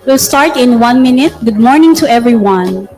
We'll start in 1 minute. Good morning to everyone.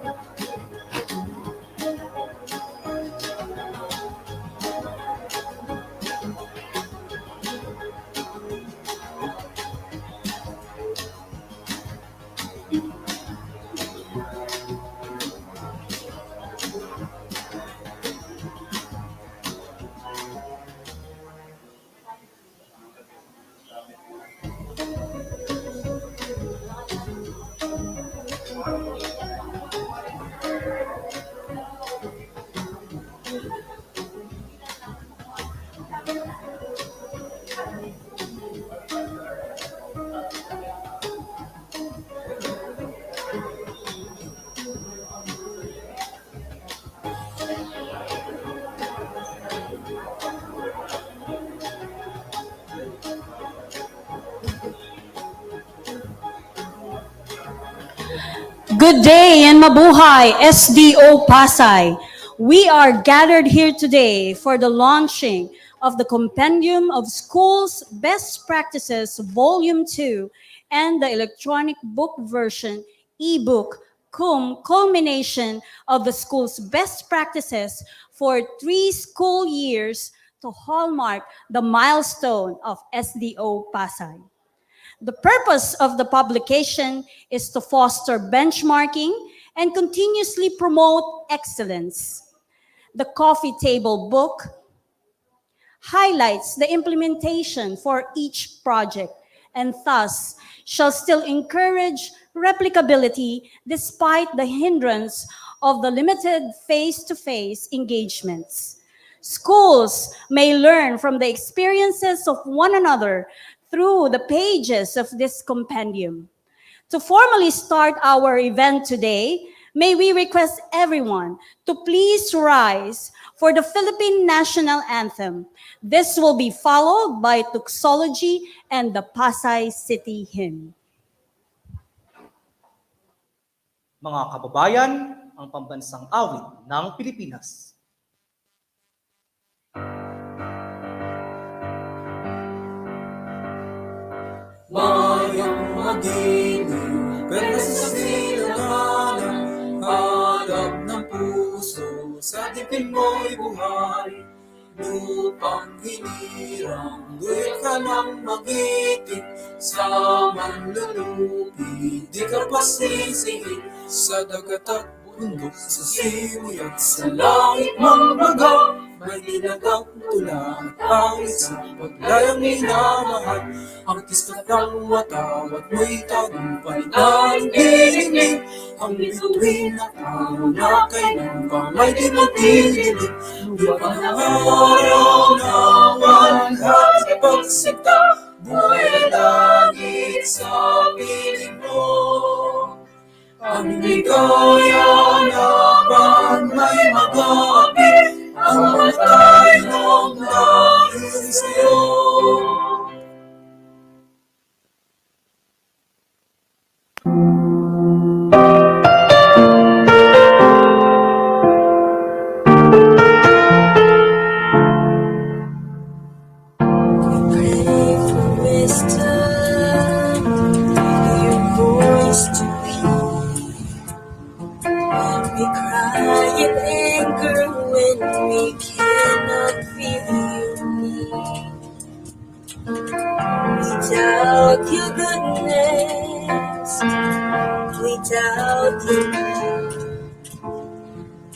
Good day and mabuhay, SDO Pasay. We are gathered here today for the launching of the Compendium of Schools Best Practices Volume 2 and the electronic book version, ebook, Culmination of the School's Best Practices for 3 school years to hallmark the milestone of SDO Pasay. The purpose of the publication is to foster benchmarking and continuously promote excellence. The coffee table book highlights the implementation for each project and thus shall still encourage replicability despite the hindrance of the limited face-to-face engagements. Schools may learn from the experiences of one another through the pages of this compendium. To formally start our event today, may we request everyone to please rise for the Philippine National Anthem. This will be followed by Tuxology and the Pasay City Hymn. Mga kababayan, ang pambansang awit ng Pilipinas. Mayang magiliw, pero sa silanganan, hanap ng puso, sa dibdib mo'y buhay. Lupang hinirang, duwit ka ng magiting, sa manlulupi, di ka pasisihin, sa dagat at bundok, sa simoy at sa langit mang baga, may dinagang tula at pangit sa paglayang minamahal. Ang kiskat ng watawat mo'y tagumpay na nagdidinig, ang bituin na tao na kailan pa may di magdidinig. Lupa ng araw na walhat sa pagsinta, buhay langit sa piling mo. Ang ligaya na bang may mag-api, ang matay ng dahil sa'yo. We cry in anger when we cannot feel you need. We doubt your goodness, we doubt your love,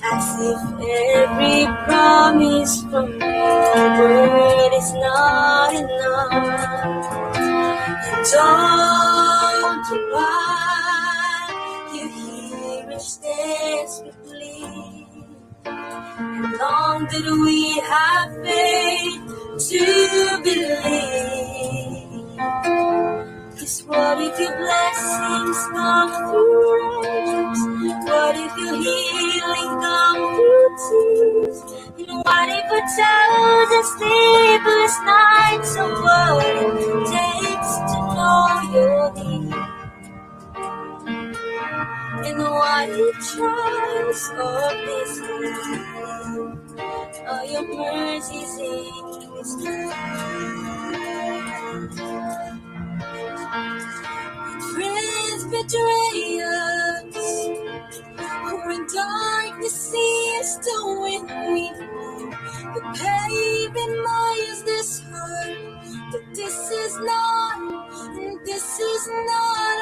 as if every promise from your word is not enough. And all the while you hear us desperately. Long did we have faith to believe. 'Cause what if your blessings come through rains? What if your healing come through tears? And what if a child is sleepless nights? So what it takes to know your need? And what if trials of this life are your mercies in disguise? Friends betray us, when darkness seems to win, we know the pain reminds this heart that this is not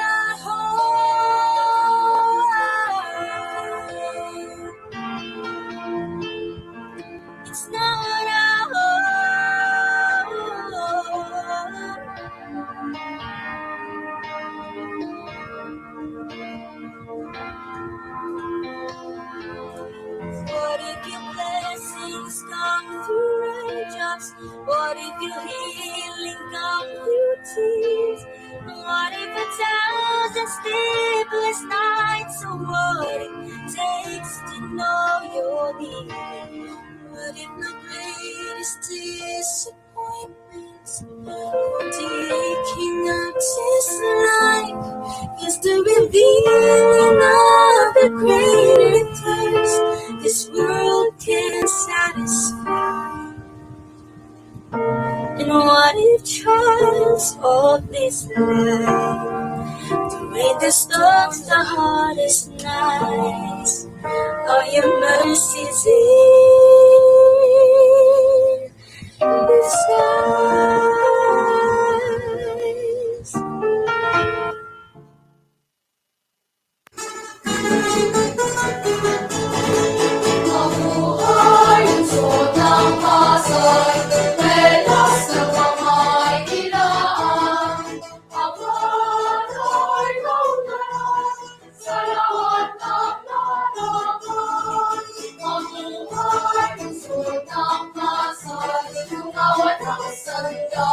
our home. It's not our home. What if your blessings come through raindrops? What if your healing come through tears? What if a thousand sleepless nights? So what it takes to know your need? What if the greatest disappointments, taking up this life, is the revealing of of this life, to make the storms the hardest nights. Are your mercies in the skies? Mabuhay ang suot ng pasay, melas na pamay nilaan. Ang manay naulan sa lahat ng nanaman. Mabuhay ang suot ng pasay, tungawat ang sandaigdigan.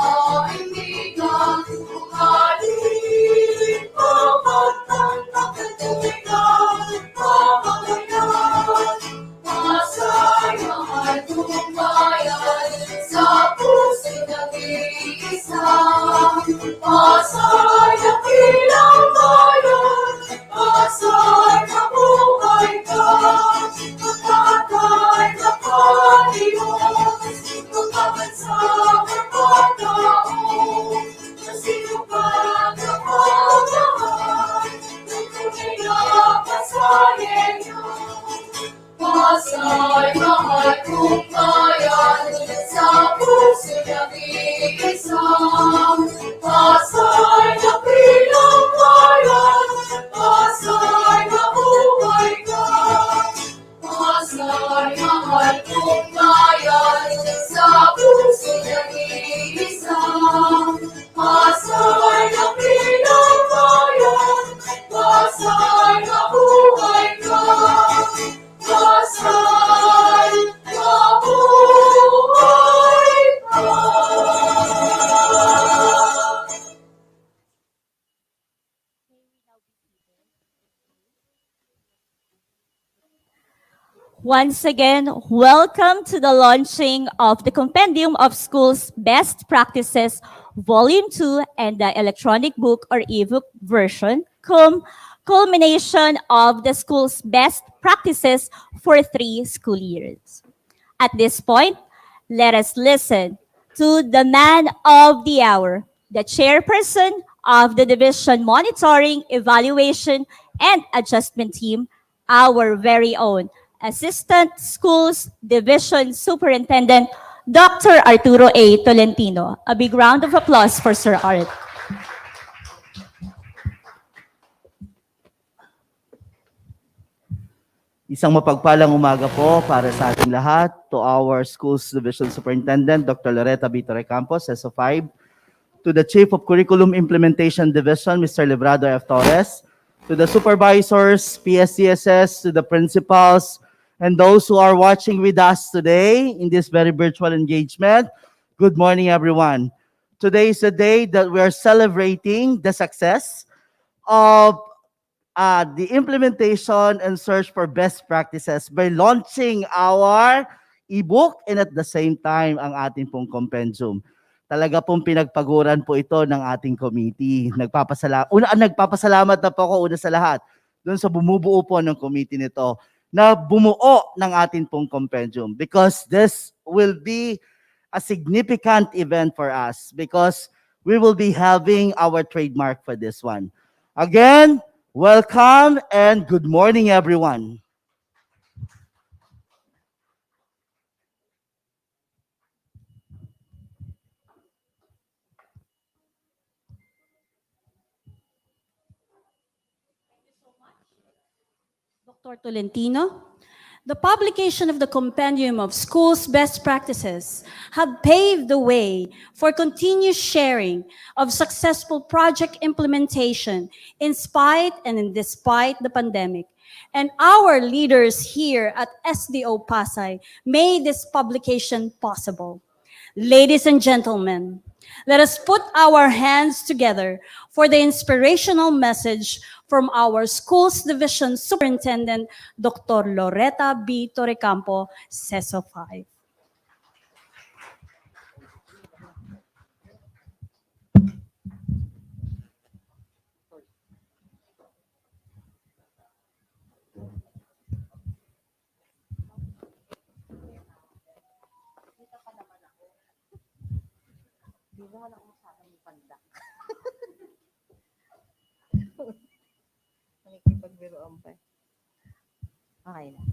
Umaling pamatang nakatuwigan, pamamayan. Masay mahal kong bayan, sa puso nag-iisa. Masay dakilang bayan, masay mabuhay ka. Magtatay na Panginoon, magkakansang pagkataon. Sa sinupang kapagahan, ng tunay na kasayayan. Masay mahal kong bayan, sa puso nag-iisa. Masay dakilang bayan, masay mabuhay ka. Masay mahal kong bayan, sa puso nag-iisa. Masay dakilang bayan, masay mabuhay ka. Masay mabuhay ka. Once again, welcome to the launching of the Compendium of Schools Best Practices, Volume 2, and the electronic book or ebook version, Culmination of the School's Best Practices for 3 school years. At this point, let us listen to the man of the hour, the chairperson of the Division Monitoring, Evaluation, and Adjustment Team, our very own Assistant Schools Division Superintendent, Dr. Arturo A. Tolentino. A big round of applause for Sir Art. Isang mapagpalang umaga po para sa ating lahat, to our Schools Division Superintendent, Dr. Loretta B. Torrecampos, SO5, to the Chief of Curriculum Implementation Division, Mr. Librado F. Torres, to the supervisors, PSCSS, to the principals, and those who are watching with us today in this very virtual engagement. Good morning, everyone. Today is a day that we are celebrating the success of the implementation and search for best practices by launching our ebook and at the same time ang ating pong compendium. Talaga pong pinagpaguran po ito ng ating committee. Nagpapasalamat na po ako una sa lahat doon sa bumubuo po ng committee nito na bumuo ng ating pong compendium because this will be a significant event for us because we will be having our trademark for this one. Again, welcome and good morning, everyone. Dr. Tolentino. The publication of the Compendium of Schools Best Practices have paved the way for continuous sharing of successful project implementation in spite and in despite the pandemic. And our leaders here at SDO Pasay made this publication possible. Ladies and gentlemen, let us put our hands together for the inspirational message from our Schools Division Superintendent, Dr. Loretta B. Torrecampo, CESO 5. Okay na.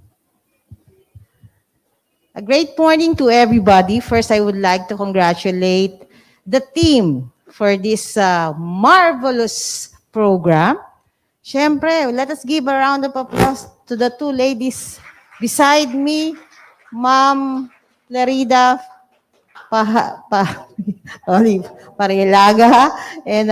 A great morning to everybody. First, I would like to congratulate the team for this marvelous program. Siyempre, let us give a round of applause to the two ladies beside me, Ma'am Larida Olive Parilaga and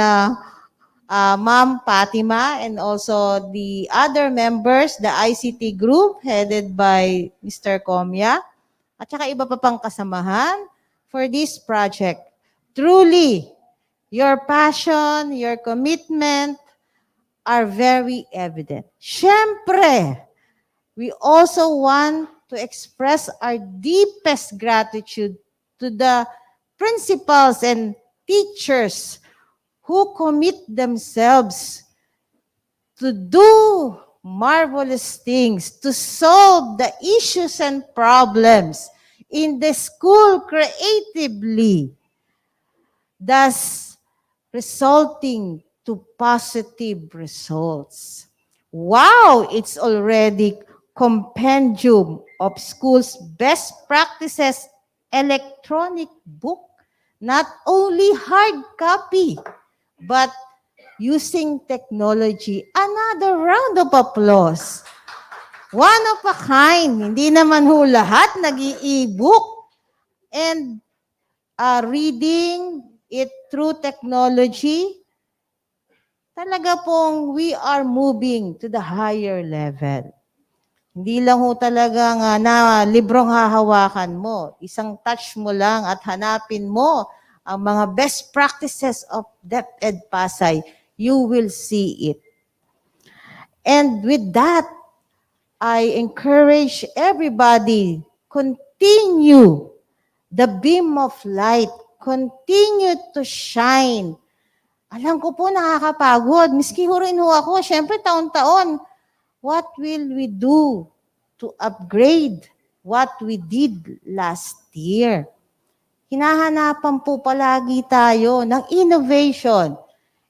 Ma'am Fatima, and also the other members, the ICT group headed by Mr. Comya, at saka iba pa pang kasamahan for this project. Truly, your passion, your commitment are very evident. Siyempre, we also want to express our deepest gratitude to the principals and teachers who commit themselves to do marvelous things, to solve the issues and problems in the school creatively, thus resulting to positive results. Wow, it's already Compendium of Schools Best Practices electronic book. Not only hard copy, but using technology. Another round of applause. One of a kind. Hindi naman ho lahat nag-i-ebook. And reading it through technology, talaga pong we are moving to the higher level. Hindi lang ho talaga nga na librong hahawakan mo. Isang touch mo lang at hanapin mo ang mga best practices of DepEd Pasay. You will see it. And with that, I encourage everybody, continue the beam of light. Continue to shine. Alam ko po nakakapagod. Miski ho rin ho ako. Siyempre taon-taon. What will we do to upgrade what we did last year? Hinahanapan po palagi tayo ng innovation.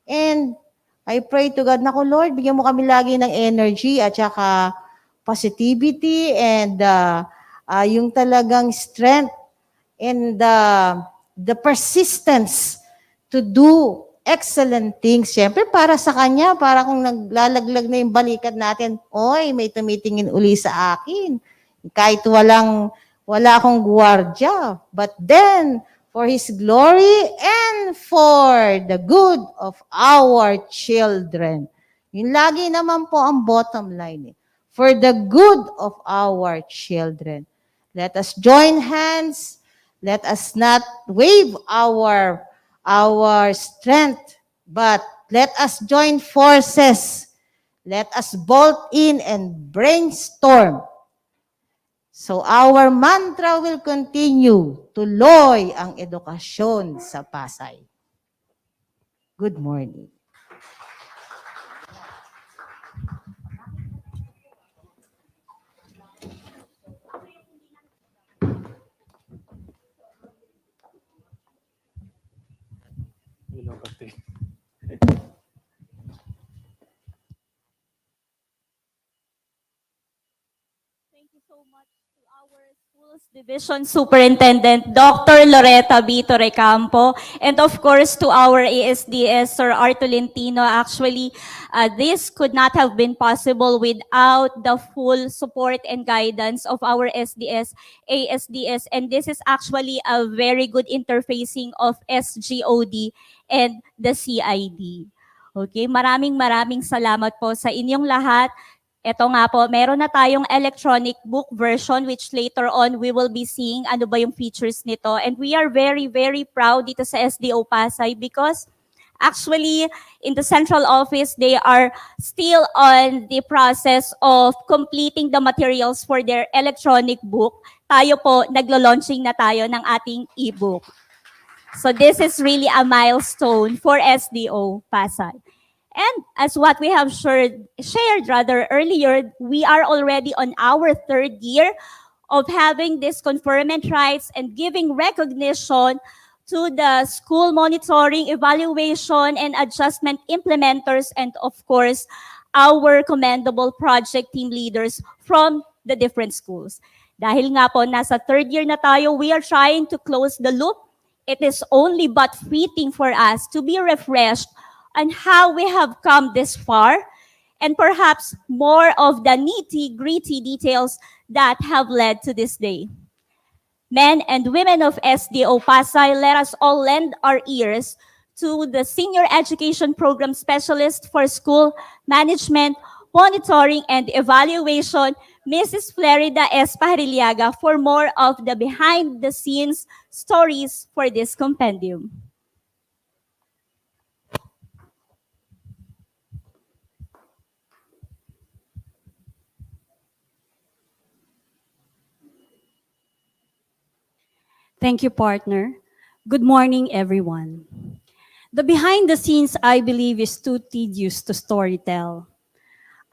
And I pray to God, naku Lord, bigyan mo kami lagi ng energy at saka positivity and yung talagang strength and the persistence to do excellent things. Siyempre, para sa kanya, para kung naglalaglag na yung balikat natin, oy, may tumitingin uli sa akin. Kahit wala akong gwardiya. But then, for His glory and for the good of our children. Yun lagi naman po ang bottom line. For the good of our children. Let us join hands. Let us not wave our strength, but let us join forces. Let us bolt in and brainstorm. So our mantra will continue, tuloy ang edukasyon sa Pasay. Good morning. Thank you so much to our Schools Division Superintendent, Dr. Loretta B. Torrecampo, and of course to our ASDS, Sir Arto Lentino. Actually, this could not have been possible without the full support and guidance of our SDS, ASDS, and this is actually a very good interfacing of SGOD and the CID. Okay, maraming salamat po sa inyong lahat. Ito nga po, meron na tayong electronic book version which later on we will be seeing ano ba yung features nito. And we are very proud dito sa SDO Pasay because actually in the central office, they are still on the process of completing the materials for their electronic book. Tayo po, naglo-launching na tayo ng ating e-book. So this is really a milestone for SDO Pasay. And as what we have shared earlier, we are already on our third year of having this conferment rights and giving recognition to the school monitoring, evaluation, and adjustment implementers, and of course, our commendable project team leaders from the different schools. Dahil nga po, nasa third year na tayo, we are trying to close the loop. It is only but fitting for us to be refreshed on how we have come this far and perhaps more of the nitty-gritty details that have led to this day. Men and women of SDO Pasay, let us all lend our ears to the Senior Education Program Specialist for School Management, Monitoring, and Evaluation, Mrs. Flerida S. Pajariliaga, for more of the behind-the-scenes stories for this compendium. Thank you, partner. Good morning, everyone. The behind the scenes, I believe, is too tedious to storytell.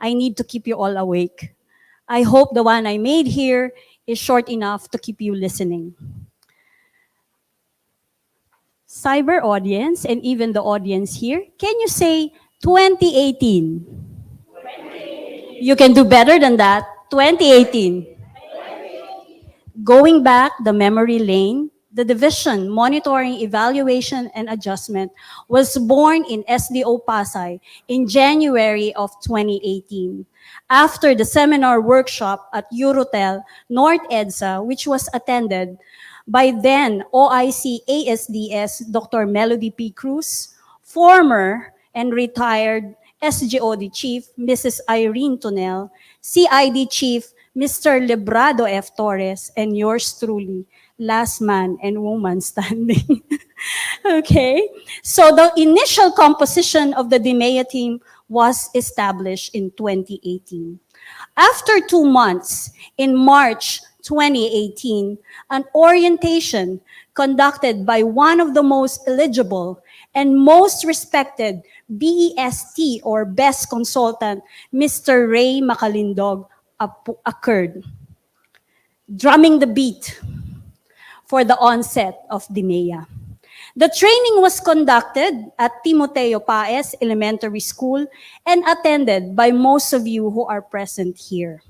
I need to keep you all awake. I hope the one I made here is short enough to keep you listening. Cyber audience and even the audience here, can you say 2018? You can do better than that. 2018. Going back the memory lane, the division Monitoring, Evaluation, and Adjustment was born in SDO Pasay in January of 2018 after the seminar workshop at Eurotel North EDSA, which was attended by then OIC ASDS Dr. Melody P. Cruz, former and retired SGOD Chief Mrs. Irene Tonel, CID Chief Mr. Lebrado F. Torres, and yours truly, last man and woman standing. Okay, so the initial composition of the DMEA team was established in 2018. After 2 months, in March 2018, an orientation conducted by one of the most eligible and most respected BEST or Best Consultant, Mr. Ray Macalindog, occurred, drumming the beat for the onset of DMEA. The training was conducted at Timoteo Paes Elementary School and attended by most of you who are present here.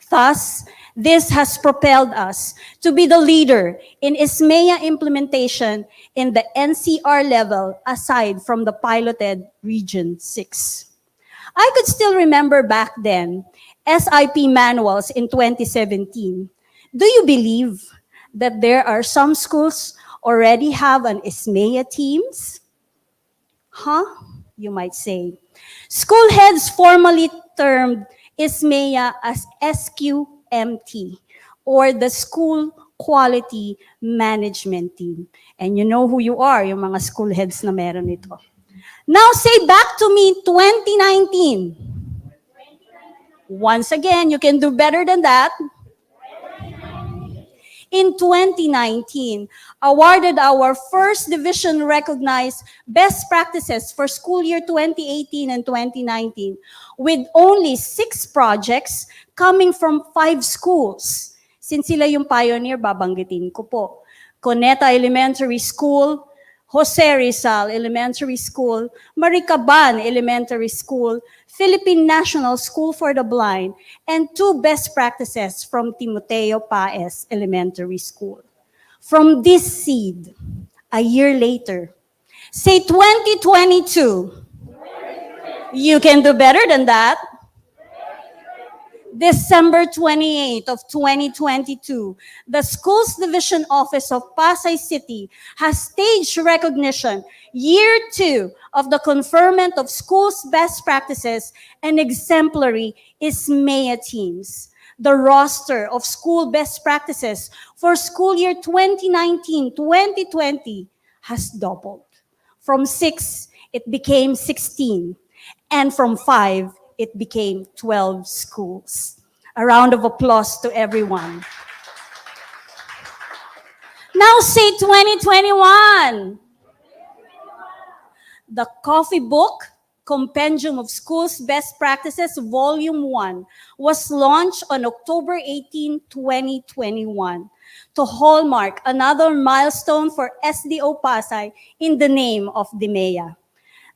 Thus, this has propelled us to be the leader in ISMEA implementation in the NCR level aside from the piloted Region 6. I could still remember back then SIP manuals in 2017. Do you believe that there are some schools already have an ISMEA teams? Huh? You might say. School heads formally termed ISMEA as SQMT, or the School Quality Management Team. And you know who you are, yung mga school heads na meron ito. Now say back to me 2019. Once again, you can do better than that. In 2019, awarded our first division recognized best practices for school year 2018 and 2019 with only 6 projects coming from 5 schools. Since sila yung pioneer, babanggitin ko po. Coneta Elementary School, Jose Rizal Elementary School, Maricaban Elementary School, Philippine National School for the Blind, and 2 best practices from Timoteo Paes Elementary School. From this seed, a year later, say 2022, you can do better than that. December 28th of 2022, the Schools Division Office of Pasay City has staged recognition year 2 of the conferment of schools' best practices and exemplary ISMEA teams. The roster of school best practices for school year 2019-2020 has doubled. From 6, it became 16, and from 5, it became 12 schools. A round of applause to everyone. Now say 2021. The Coffee Book, Compendium of Schools Best Practices, Volume 1, was launched on October 18, 2021 to hallmark another milestone for SDO Pasay in the name of DMEA.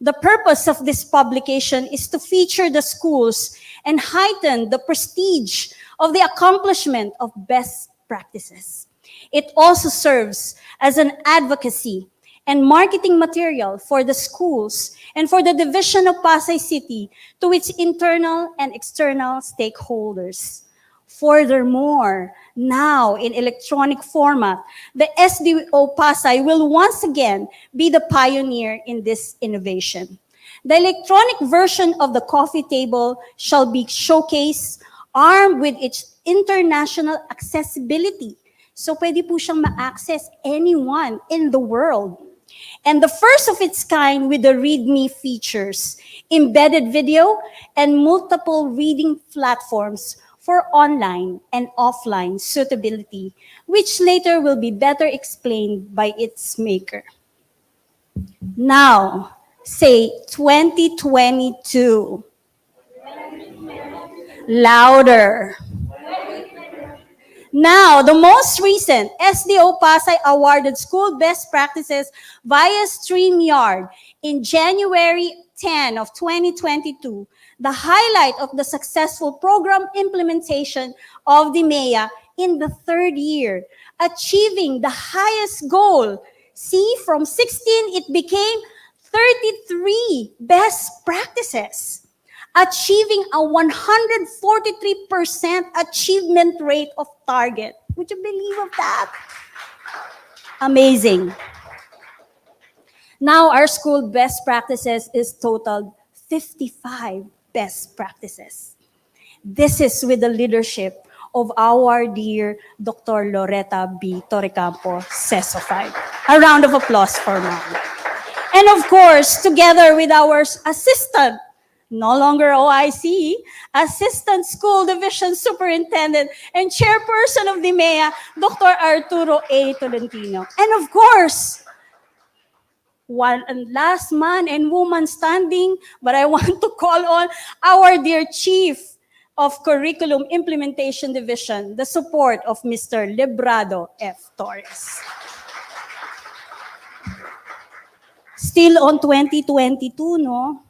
The purpose of this publication is to feature the schools and heighten the prestige of the accomplishment of best practices. It also serves as an advocacy and marketing material for the schools and for the division of Pasay City to its internal and external stakeholders. Furthermore, now in electronic format, the SDO Pasay will once again be the pioneer in this innovation. The electronic version of the coffee table shall be showcased armed with its international accessibility. So pwede po siyang ma-access anyone in the world. And the first of its kind with the README features, embedded video, and multiple reading platforms for online and offline suitability, which later will be better explained by its maker. Now, say 2022. Louder. Now, the most recent SDO Pasay awarded school best practices via StreamYard in January 10 of 2022, the highlight of the successful program implementation of the MEA in the third year, achieving the highest goal. See, from 16, it became 33 best practices, achieving a 143% achievement rate of target. Would you believe of that? Amazing. Now our school best practices is totaled 55 best practices. This is with the leadership of our dear Dr. Loretta B. Torrecampo, CESO5. A round of applause for Ma'am. And of course, together with our assistant, no longer OIC, Assistant School Division Superintendent and Chairperson of the MEA, Dr. Arturo A. Tolentino. And of course, one and last man and woman standing, but I want to call on our dear Chief of Curriculum Implementation Division, the support of Mr. Librado F. Torres. Still on 2022, no?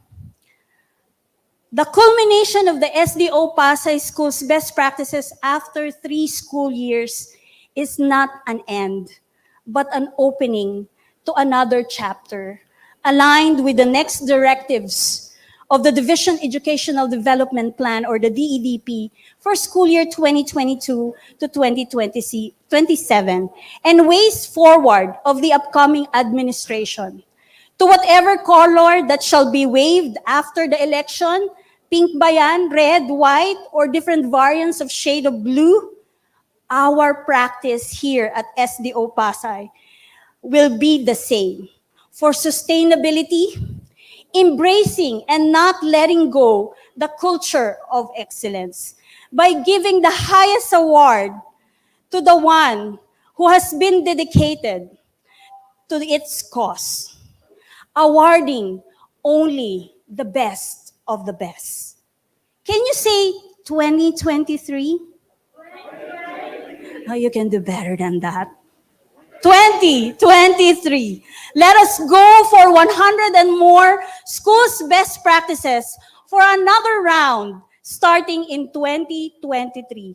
The culmination of the SDO Pasay School's best practices after 3 school years is not an end, but an opening to another chapter, aligned with the next directives of the Division Educational Development Plan, or the DEDP, for school year 2022 to 2027, and ways forward of the upcoming administration. To whatever color that shall be waved after the election, pink ba yan, red, white, or different variants of shade of blue, our practice here at SDO Pasay will be the same. For sustainability, embracing and not letting go the culture of excellence by giving the highest award to the one who has been dedicated to its cause, awarding only the best of the best. Can you say 2023? Oh, you can do better than that. 2023. Let us go for 100 and more schools best practices for another round starting in 2023.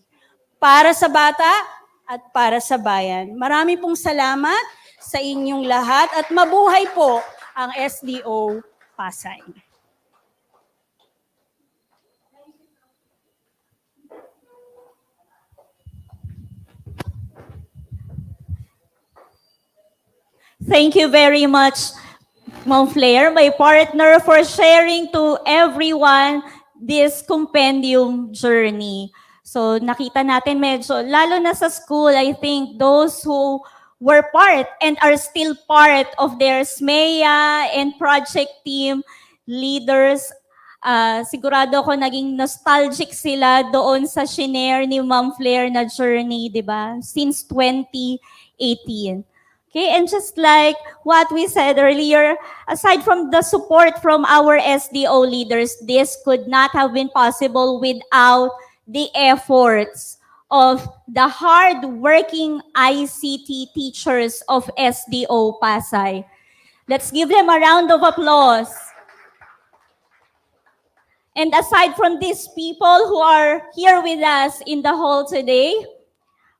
Para sa bata at para sa bayan. Marami pong salamat sa inyong lahat at mabuhay po ang SDO Pasay. Thank you very much, Ma'am Flair, my partner, for sharing to everyone this compendium journey. So nakita natin medyo, lalo na sa school, I think those who were part and are still part of their SMEA and project team leaders, sigurado ako naging nostalgic sila doon sa shinare ni Ma'am Flair na journey, di ba? Since 2018. Okay, and just like what we said earlier, aside from the support from our SDO leaders, this could not have been possible without the efforts of the hard-working ICT teachers of SDO Pasay. Let's give them a round of applause. And aside from these people who are here with us in the hall today,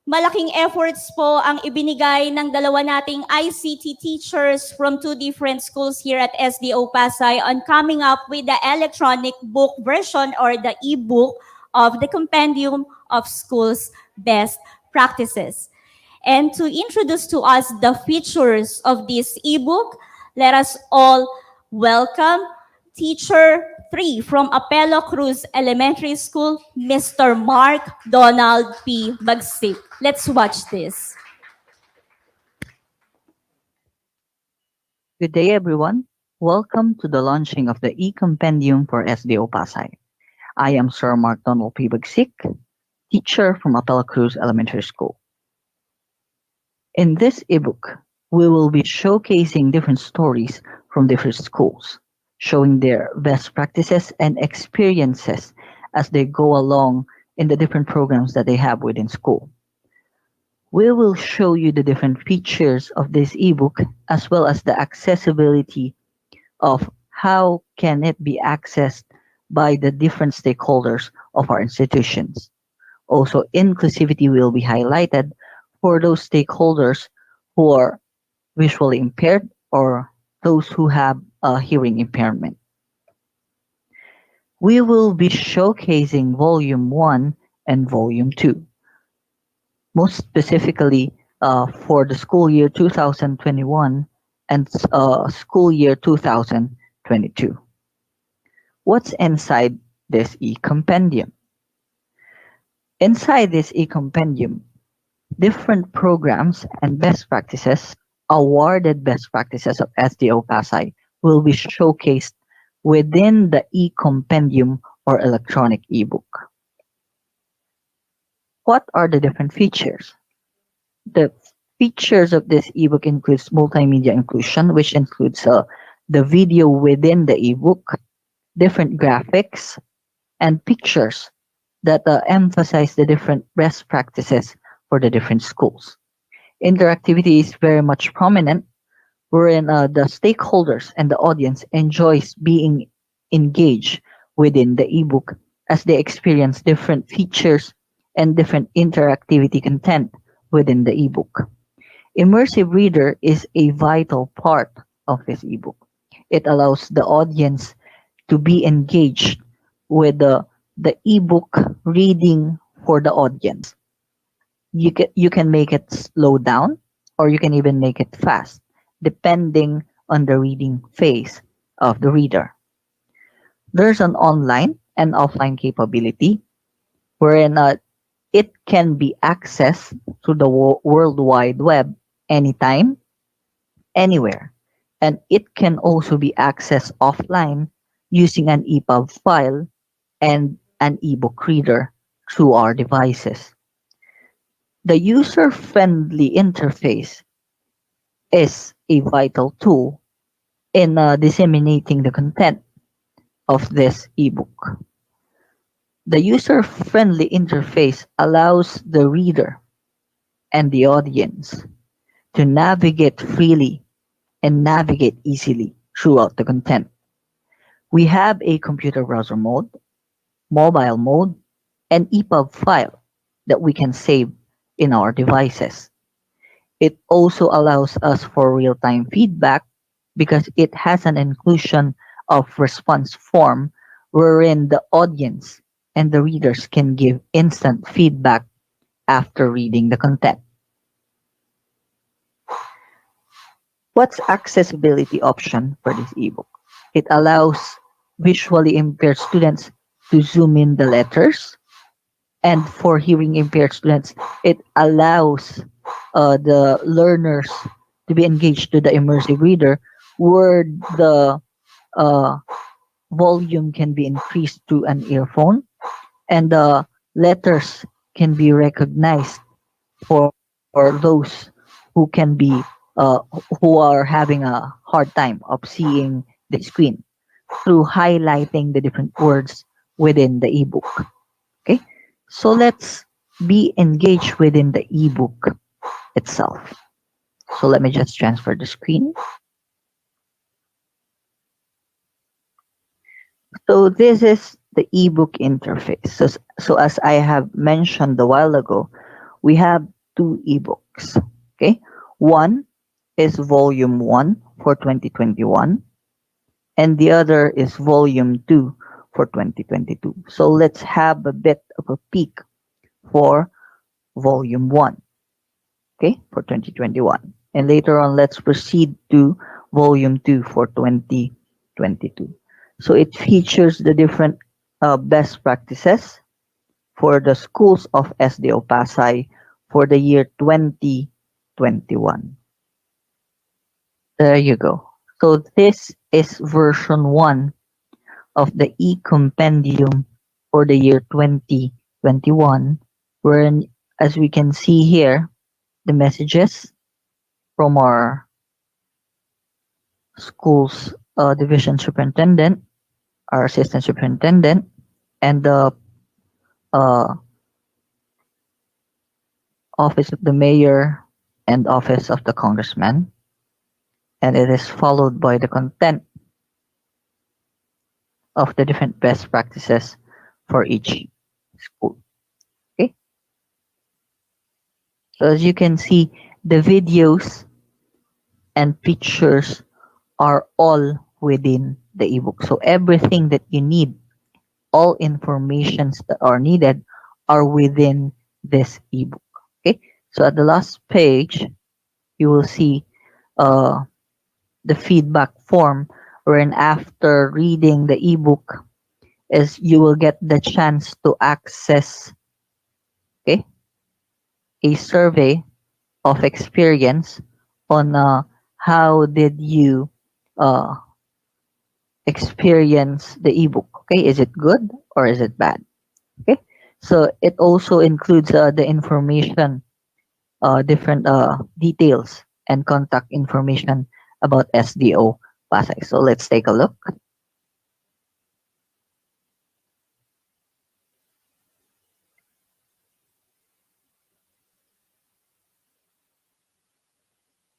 malaking efforts po ang ibinigay ng dalawa nating ICT teachers from two different schools here at SDO Pasay on coming up with the electronic book version or the e-book of the Compendium of Schools Best Practices. And to introduce to us the features of this ebook, let us all welcome Teacher 3 from Apelo Cruz Elementary School, Mr. Mark Donald P. Bagsik. Let's watch this. Good day, everyone. Welcome to the launching of the e-compendium for SDO Pasay. I am Sir Mark Donald P. Bagsik, teacher from Apela Cruz Elementary School. In this ebook, we will be showcasing different stories from different schools, showing their best practices and experiences as they go along in the different programs that they have within school. We will show you the different features of this ebook as well as the accessibility of how can it be accessed by the different stakeholders of our institutions. Also, inclusivity will be highlighted for those stakeholders who are visually impaired or those who have a hearing impairment. We will be showcasing Volume 1 and Volume 2, most specifically for the school year 2021 and school year 2022. What's inside this e-compendium? Inside this e-compendium, different programs and best practices, awarded best practices of SDO Pasay, will be showcased within the e-compendium or electronic ebook. What are the different features? The features of this ebook includes multimedia inclusion, which includes the video within the ebook, different graphics, and pictures that emphasize the different best practices for the different schools. Interactivity is very much prominent, wherein the stakeholders and the audience enjoys being engaged within the ebook as they experience different features and different interactivity content within the ebook. Immersive reader is a vital part of this ebook. It allows the audience to be engaged with the ebook reading for the audience. You can make it slow down or you can even make it fast depending on the reading phase of the reader. There's an online and offline capability wherein it can be accessed through the World Wide Web anytime, anywhere. And it can also be accessed offline using an EPUB file and an ebook reader through our devices. The user-friendly interface is a vital tool in disseminating the content of this ebook. The user-friendly interface allows the reader and the audience to navigate freely and navigate easily throughout the content. We have a computer browser mode, mobile mode, and EPUB file that we can save in our devices. It also allows us for real-time feedback because it has an inclusion of response form wherein the audience and the readers can give instant feedback after reading the content. What's accessibility option for this ebook? It allows visually impaired students to zoom in the letters, and for hearing impaired students, it allows the learners to be engaged to the immersive reader where the uh, volume can be increased to an earphone and the letters can be recognized for those who can be uh, who are having a hard time of seeing the screen through highlighting the different words within the ebook. Okay, so let's be engaged within the ebook itself. So let me just transfer the screen. So this is the ebook interface. So as I have mentioned a while ago, we have two ebooks. Okay, one is volume 1 for 2021, and the other is volume 2 for 2022. So let's have a bit of a peek for volume 1, okay, for 2021. And later on, let's proceed to volume 2 for 2022. So it features the different best practices for the schools of SDO Pasay for the year 2021. There you go. So this is version 1 of the e-compendium for the year 2021, wherein, as we can see here, the messages from our school's division superintendent, our assistant superintendent, and the uh, office of the mayor and office of the congressman. And it is followed by the content of the different best practices for each school. Okay. So as you can see, the videos and pictures are all within the ebook. So everything that you need, all informations that are needed are within this ebook. Okay. So at the last page, you will see uh, the feedback form, wherein after reading the ebook is you will get the chance to access, okay, a survey of experience on how did you uh, experience the ebook. Okay, is it good or is it bad? Okay, so it also includes the information, different details and contact information about SDO Pasay. So let's take a look.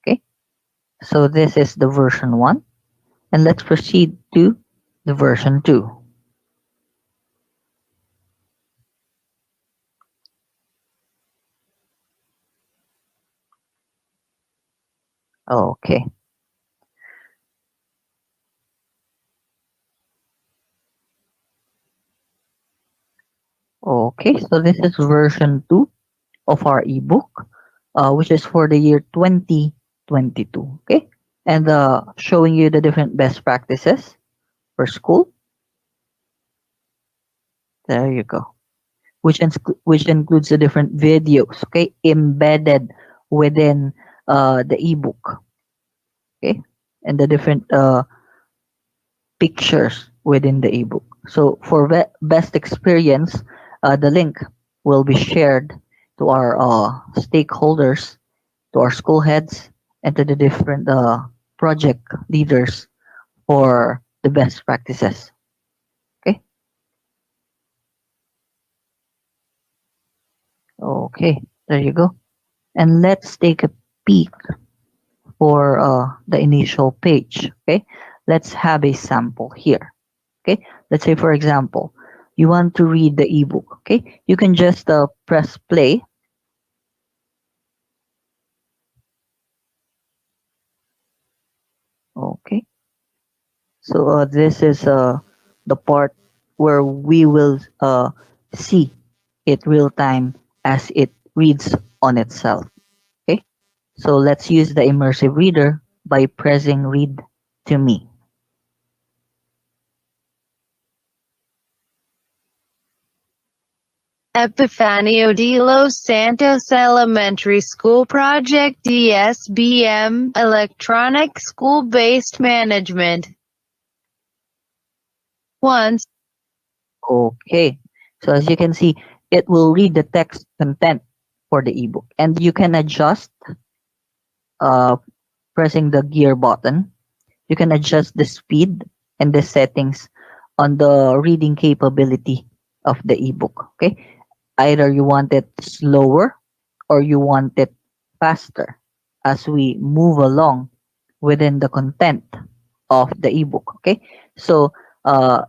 Okay, so this is the version 1, and let's proceed to the version 2. Okay. Okay, so this is version 2 of our ebook, which is for the year 2022. Okay, and showing you the different best practices for school. There you go. Which includes the different videos. Okay, embedded within the ebook. Okay, and the different pictures within the ebook. So for best experience, the link will be shared to our stakeholders, to our school heads, and to the different project leaders for the best practices. Okay. Okay. There you go. And let's take a peek for the initial page. Okay. Let's have a sample here. Okay. Let's say, for example, you want to read the ebook. Okay. You can just press play. Okay. So this is the part where we will see it real time as it reads on itself. Okay. So let's use the immersive reader by pressing read to me. Epifanio de los Santos Elementary School Project DSBM Electronic School-Based Management. Once Okay. So as you can see, it will read the text content for the ebook, and you can adjust uh, pressing the gear button. You can adjust the speed and the settings on the reading capability of the ebook. Okay, either you want it slower or you want it faster as we move along within the content of the ebook. Okay, so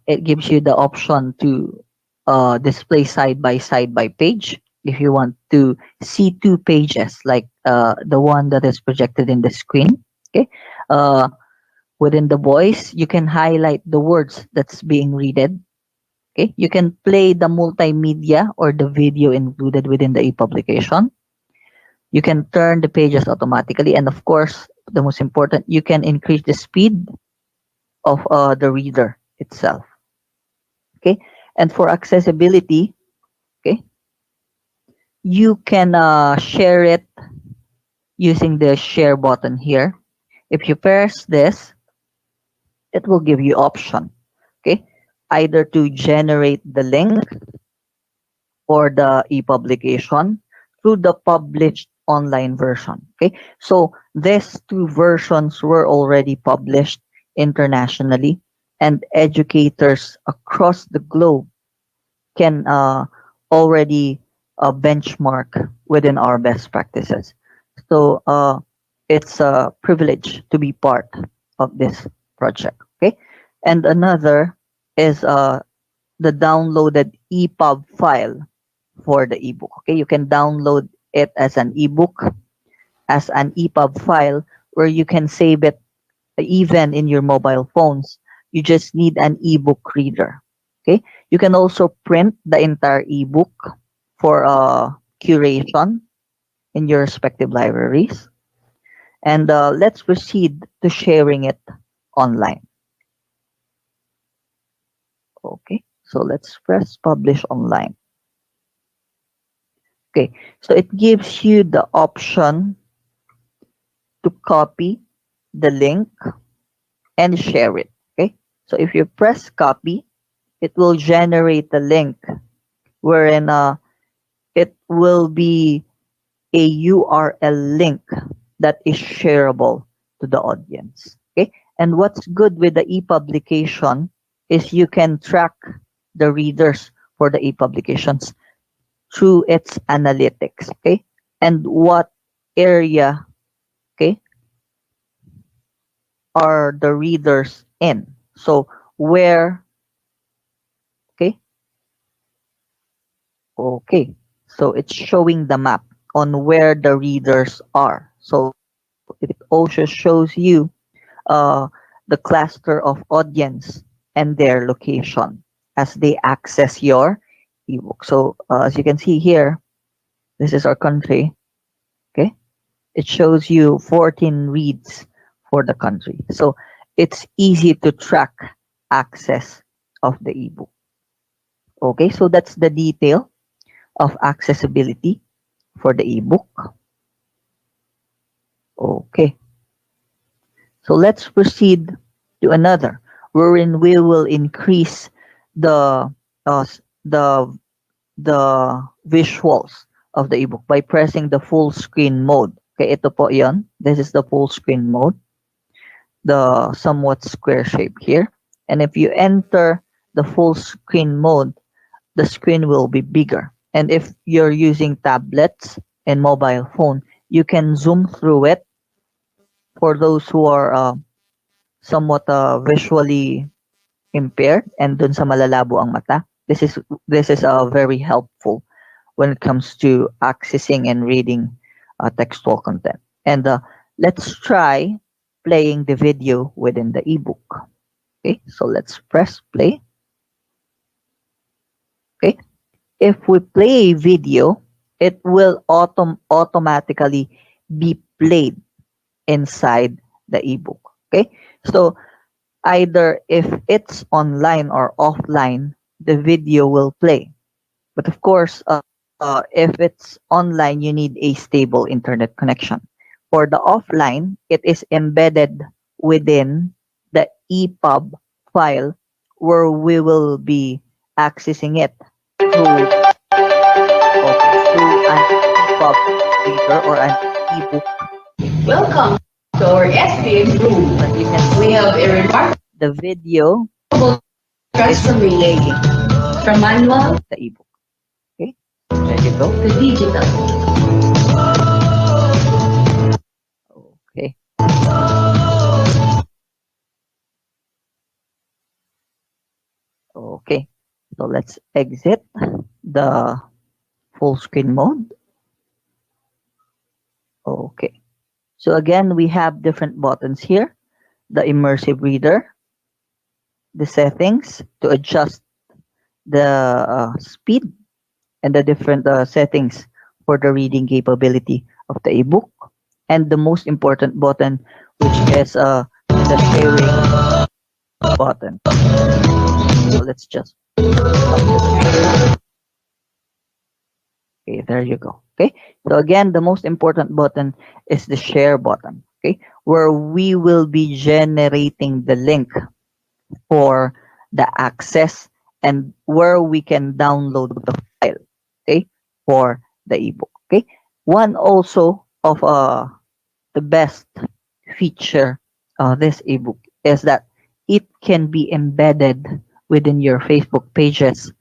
it gives you the option to display side by side by page. If you want to see two pages, like the one that is projected in the screen, okay. Uh, Within the voice, you can highlight the words that's being read. Okay, you can play the multimedia or the video included within the e-publication. You can turn the pages automatically, and of course, the most important, you can increase the speed of the reader itself. Okay, and for accessibility, okay, you can share it using the share button here. If you press this, it will give you option. Okay, either to generate the link for the e-publication through the published online version. Okay, so these two versions were already published internationally, and educators across the globe can already benchmark within our best practices. So it's a privilege to be part of this project. Okay, and another is the downloaded EPUB file for the ebook. Okay, you can download it as an ebook, as an EPUB file, where you can save it even in your mobile phones. You just need an ebook reader. Okay, you can also print the entire ebook for curation in your respective libraries. And let's proceed to sharing it online. Okay, so let's press publish online. Okay, so it gives you the option to copy the link and share it. Okay, so if you press copy, it will generate the link wherein it will be a URL link that is shareable to the audience. Okay, and what's good with the e-publication is you can track the readers for the e-publications through its analytics. Okay, and what area, okay, are the readers in? So where, okay, okay, so it's showing the map on where the readers are. So it also shows you uh, the cluster of audience and their location as they access your ebook. So as you can see here, this is our country. Okay, it shows you 14 reads for the country. So it's easy to track access of the ebook. Okay, so that's the detail of accessibility for the ebook. Okay, so let's proceed to another wherein we will increase the uh, s- the the visuals of the ebook by pressing the full screen mode. Okay, ito po 'yon. This is the full screen mode, the somewhat square shape here. And if you enter the full screen mode, the screen will be bigger. And if you're using tablets and mobile phone, you can zoom through it for those who are somewhat visually impaired and dun sa malalabo ang mata. This is very helpful when it comes to accessing and reading textual content. And let's try playing the video within the ebook. Okay, so let's press play. Okay, if we play a video, it will automatically be played inside the ebook. Okay, so either if it's online or offline, the video will play. But of course, if it's online, you need a stable internet connection. For the offline, it is embedded within the EPUB file where we will be accessing it through, okay, through an EPUB reader or an ebook. Welcome to our SPX room. But you can We have a remarkable the video transformation from manual the ebook. Okay, there you go. to digital. Okay. Okay, so let's exit the full screen mode. Okay, so again, we have different buttons here. The immersive reader, the settings to adjust the speed, and the different settings for the reading capability of the ebook, and the most important button, which is the sharing button. So let's just stop the screen. Okay, there you go. Okay, so again, the most important button is the share button. Okay, where we will be generating the link for the access and where we can download the file, okay, for the ebook. Okay, one also of the best feature of this ebook is that it can be embedded within your Facebook pages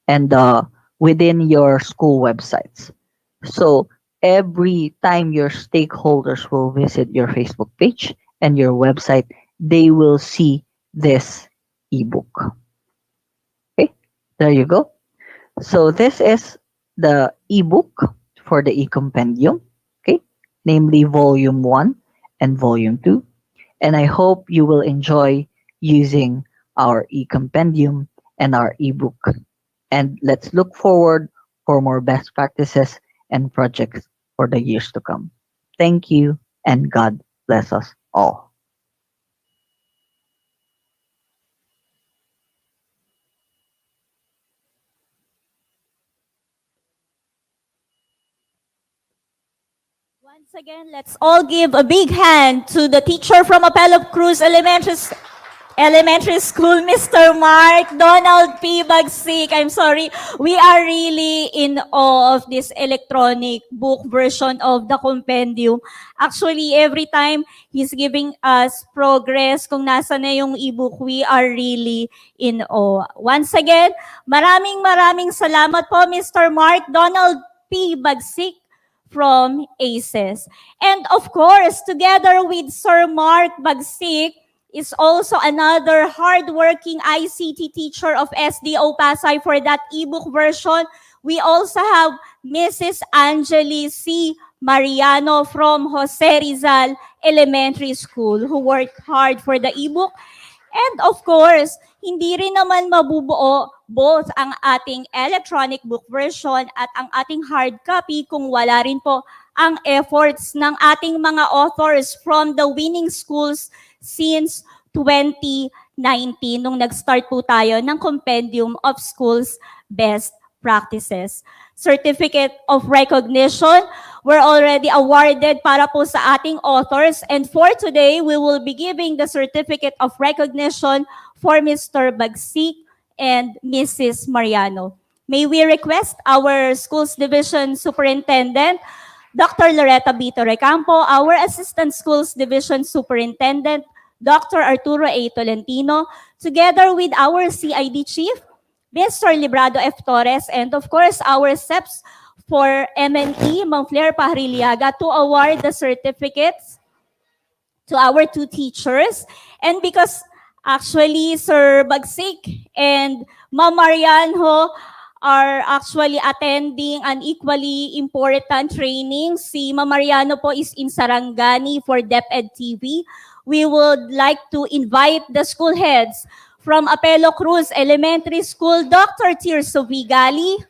and within your school websites. So every time your stakeholders will visit your Facebook page and your website, they will see this ebook. Okay, there you go. So this is the ebook for the e-compendium, okay, namely volume 1 and volume 2. And I hope you will enjoy using our e-compendium and our ebook. And let's look forward for more best practices and projects for the years to come. Thank you and God bless us all. Once again, let's all give a big hand to the teacher from Apelo Cruz Elementary School, Mr. Mark Donald P. Bagsik. I'm sorry. We are really in awe of this electronic book version of the Compendium. Actually, every time he's giving us progress kung nasa na yung ebook, we are really in awe. Once again, maraming salamat po, Mr. Mark Donald P. Bagsik from ACES. And of course, together with Sir Mark Bagsik, is also another hardworking ICT teacher of SDO Pasay for that ebook version. We also have Mrs. Angeli C. Mariano from Jose Rizal Elementary School who worked hard for the ebook. And of course, hindi rin naman mabubuo both ang ating electronic book version at ang ating hard copy kung wala rin po ang efforts ng ating mga authors from the winning schools since 2019 nung nag-start po tayo ng Compendium of Schools Best Practices. Certificate of Recognition were already awarded para po sa ating authors, and for today, we will be giving the Certificate of Recognition for Mr. Bagsik and Mrs. Mariano. May we request our Schools Division Superintendent, Dr. Loretta Bito Recampo, our Assistant Schools Division Superintendent, Dr. Arturo A. Tolentino, together with our CID Chief, Mr. Librado F. Torres, and of course, our SEPs for MNE, Ma'am Claire Pahriliaga, to award the certificates to our two teachers. And because actually, Sir Bagsik and Ma'am Marianho are actually attending an equally important training. Si Ma'am Mariano po is in Sarangani for DepEd TV. We would like to invite the school heads from Apelo Cruz Elementary School, Dr. Tirso Vigali,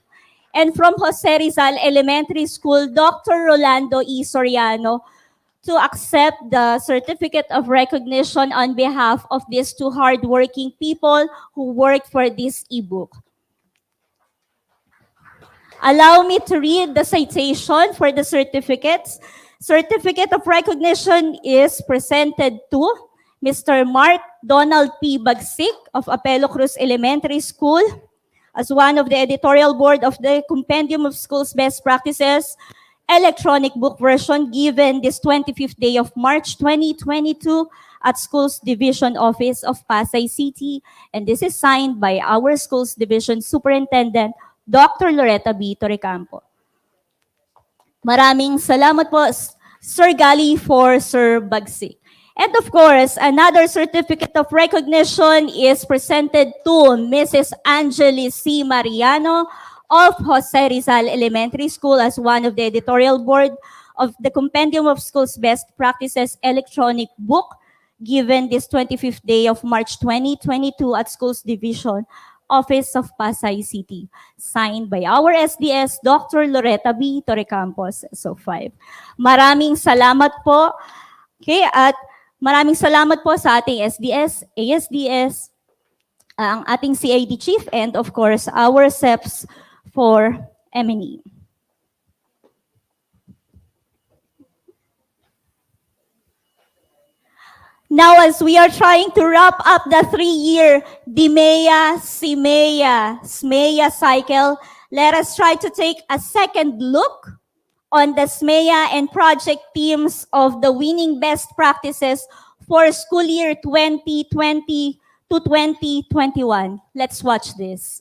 and from Jose Rizal Elementary School, Dr. Rolando E. Soriano, to accept the certificate of recognition on behalf of these two hardworking people who worked for this ebook. Allow me to read the citation for the certificates. Certificate of recognition is presented to Mr. Mark Donald P. Bagsik of Apelo Cruz Elementary School as one of the editorial board of the Compendium of Schools Best Practices electronic book version given this 25th day of March 2022 at Schools Division Office of Pasay City. And this is signed by our Schools Division Superintendent, Dr. Loretta B. Torrecampo. Maraming salamat po, Sir Gali, for Sir Bagsik. And of course, another certificate of recognition is presented to Mrs. Angeli C. Mariano of Jose Rizal Elementary School as one of the editorial board of the Compendium of Schools Best Practices electronic book given this 25th day of March 2022 at Schools Division Office of Pasay City, signed by our SDS, Dr. Loretta B. Torrecampos, SO5. Maraming salamat po. Okay, at maraming salamat po sa ating SDS, ASDS, ang ating CID Chief, and of course, our SEPs for M&E. Now, as we are trying to wrap up the 3-year DMEA, CMEA, SMEA cycle, let us try to take a second look on the SMEA and project teams of the winning best practices for school year 2020 to 2021. Let's watch this.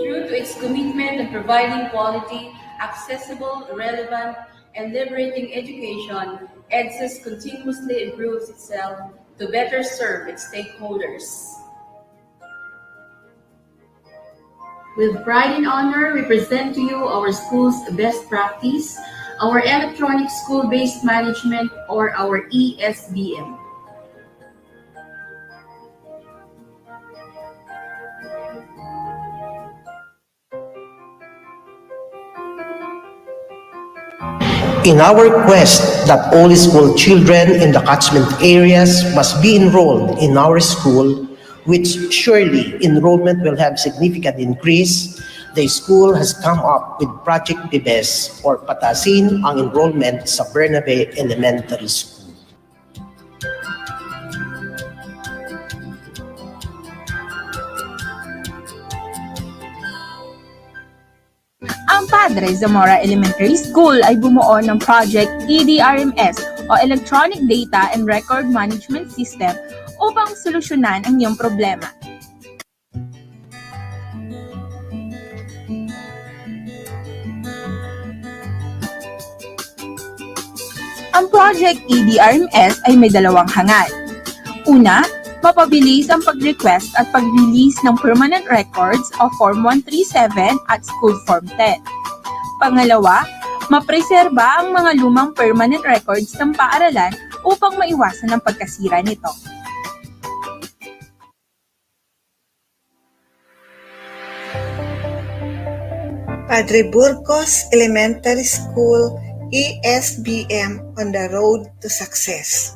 True to its commitment in providing quality, accessible, relevant, and liberating education, EDSIS continuously improves itself to better serve its stakeholders. With pride and honor, we present to you our school's best practice, our electronic school-based management, or our ESBM. In our quest that all school children in the catchment areas must be enrolled in our school, which surely enrollment will have significant increase, the school has come up with Project Bibes or Patasin ang enrollment sa Bernabe Elementary School. Ang Padre Zamora Elementary School ay bumuo ng Project EDRMS o Electronic Data and Record Management System upang solusyonan ang iyong problema. Ang Project EDRMS ay may dalawang hangad. Una, mapabilis ang pag-request at pag-release ng permanent records o Form 137 at School Form 10. Pangalawa, mapreserba ang mga lumang permanent records ng paaralan upang maiwasan ang pagkasira nito. Padre Burgos Elementary School, ESBM on the road to success.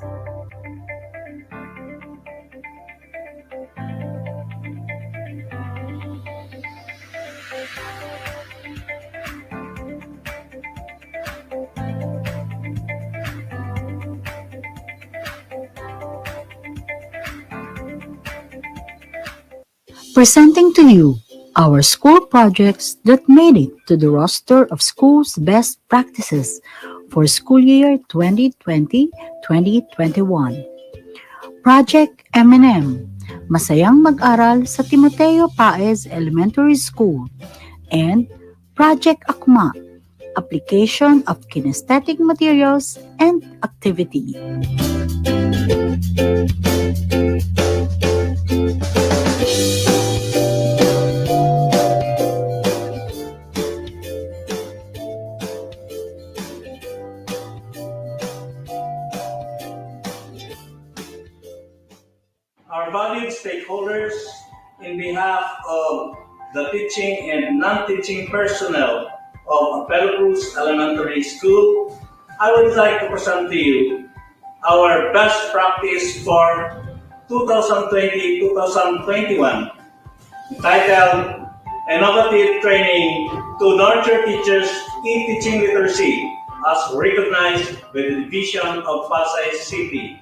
Presenting to you our school projects that made it to the roster of schools' best practices for school year 2020-2021. Project M&M, Masayang Mag-aral sa Timoteo Paez Elementary School, and Project Akma, Application of Kinesthetic Materials and Activity. Our valued stakeholders, in behalf of the teaching and non-teaching personnel of Apelo Cruz Elementary School, I would like to present to you our best practice for 2020-2021, titled Innovative Training to Nurture Teachers in Teaching Literacy, as recognized by the Division of Pasay City.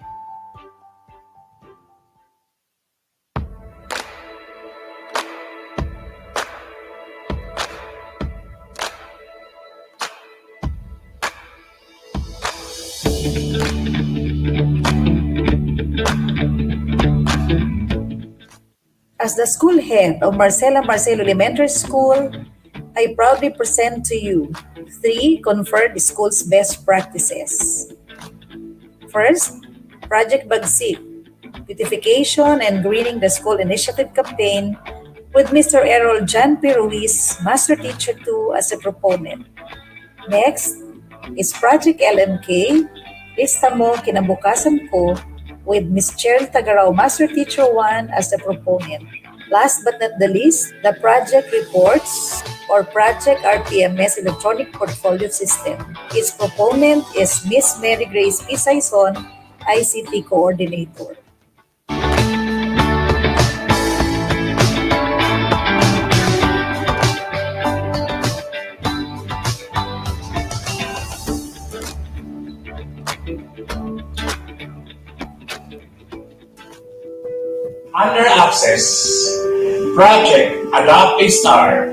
As the school head of Marcela Marcelo Elementary School, I proudly present to you 3 conferred school's best practices. First, Project Bagsik, Beautification and Greening the School Initiative Campaign with Mr. Errol John P. Ruiz, Master Teacher 2 as a proponent. Next is Project LMK, Lista Mo Kinabukasan Ko with Ms. Cheryl Tagarao, Master Teacher 1 as the proponent. Last but not the least, the Project Reports or Project RTMS Electronic Portfolio System. Its proponent is Ms. Mary Grace P. Saison, ICT Coordinator. Under Access, Project Adopt a Star.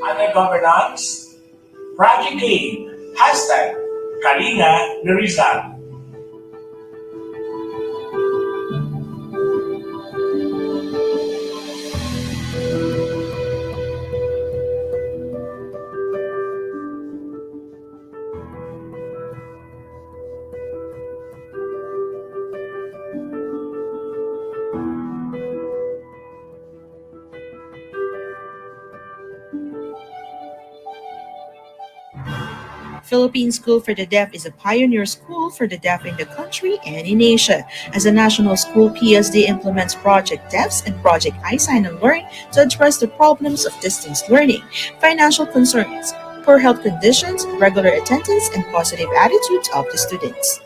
Under Governance, Project Lead, hashtag Kalina Rizal. Philippine School for the Deaf is a pioneer school for the deaf in the country and in Asia. As a national school, PSD implements Project DEFS and Project iSign and Learn to address the problems of distance learning, financial concerns, poor health conditions, regular attendance, and positive attitudes of the students.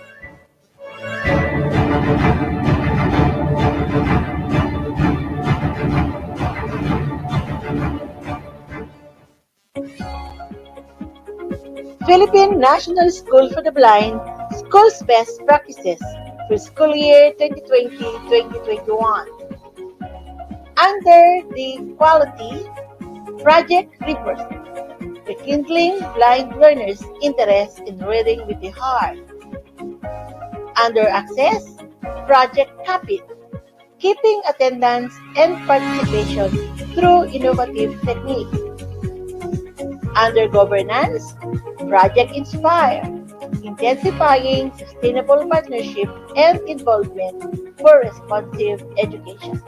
Philippine National School for the Blind School's Best Practices for school year 2020-2021. Under the Quality, Project Report, rekindling blind learners' interest in reading with the heart. Under Access, Project Capit, keeping attendance and participation through innovative techniques. Under Governance, Project Inspire, intensifying sustainable partnership and involvement for responsive education.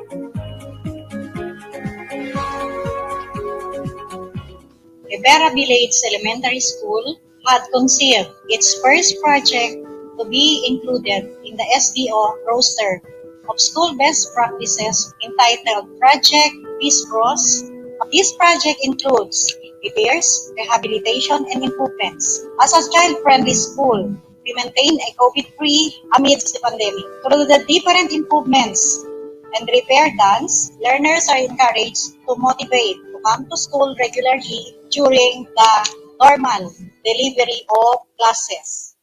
Rivera Village Elementary School had conceived its first project to be included in the SDO roster of school best practices entitled Project Peace Cross. This project includes repairs, rehabilitation, and improvements. As a child-friendly school, we maintain a COVID-free amidst the pandemic. Through the different improvements and repair done, learners are encouraged to motivate to come to school regularly during the normal delivery of classes.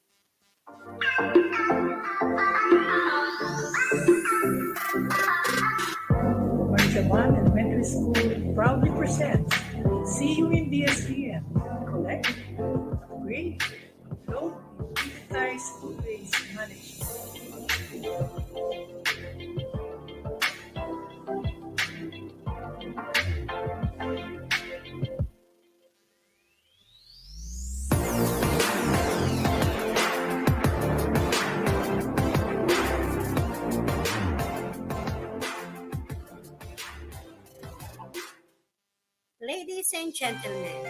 Marchaman Elementary School proudly presents See You in DSPM. Collect, upgrade, upload, and digitize school-based management. Ladies and gentlemen,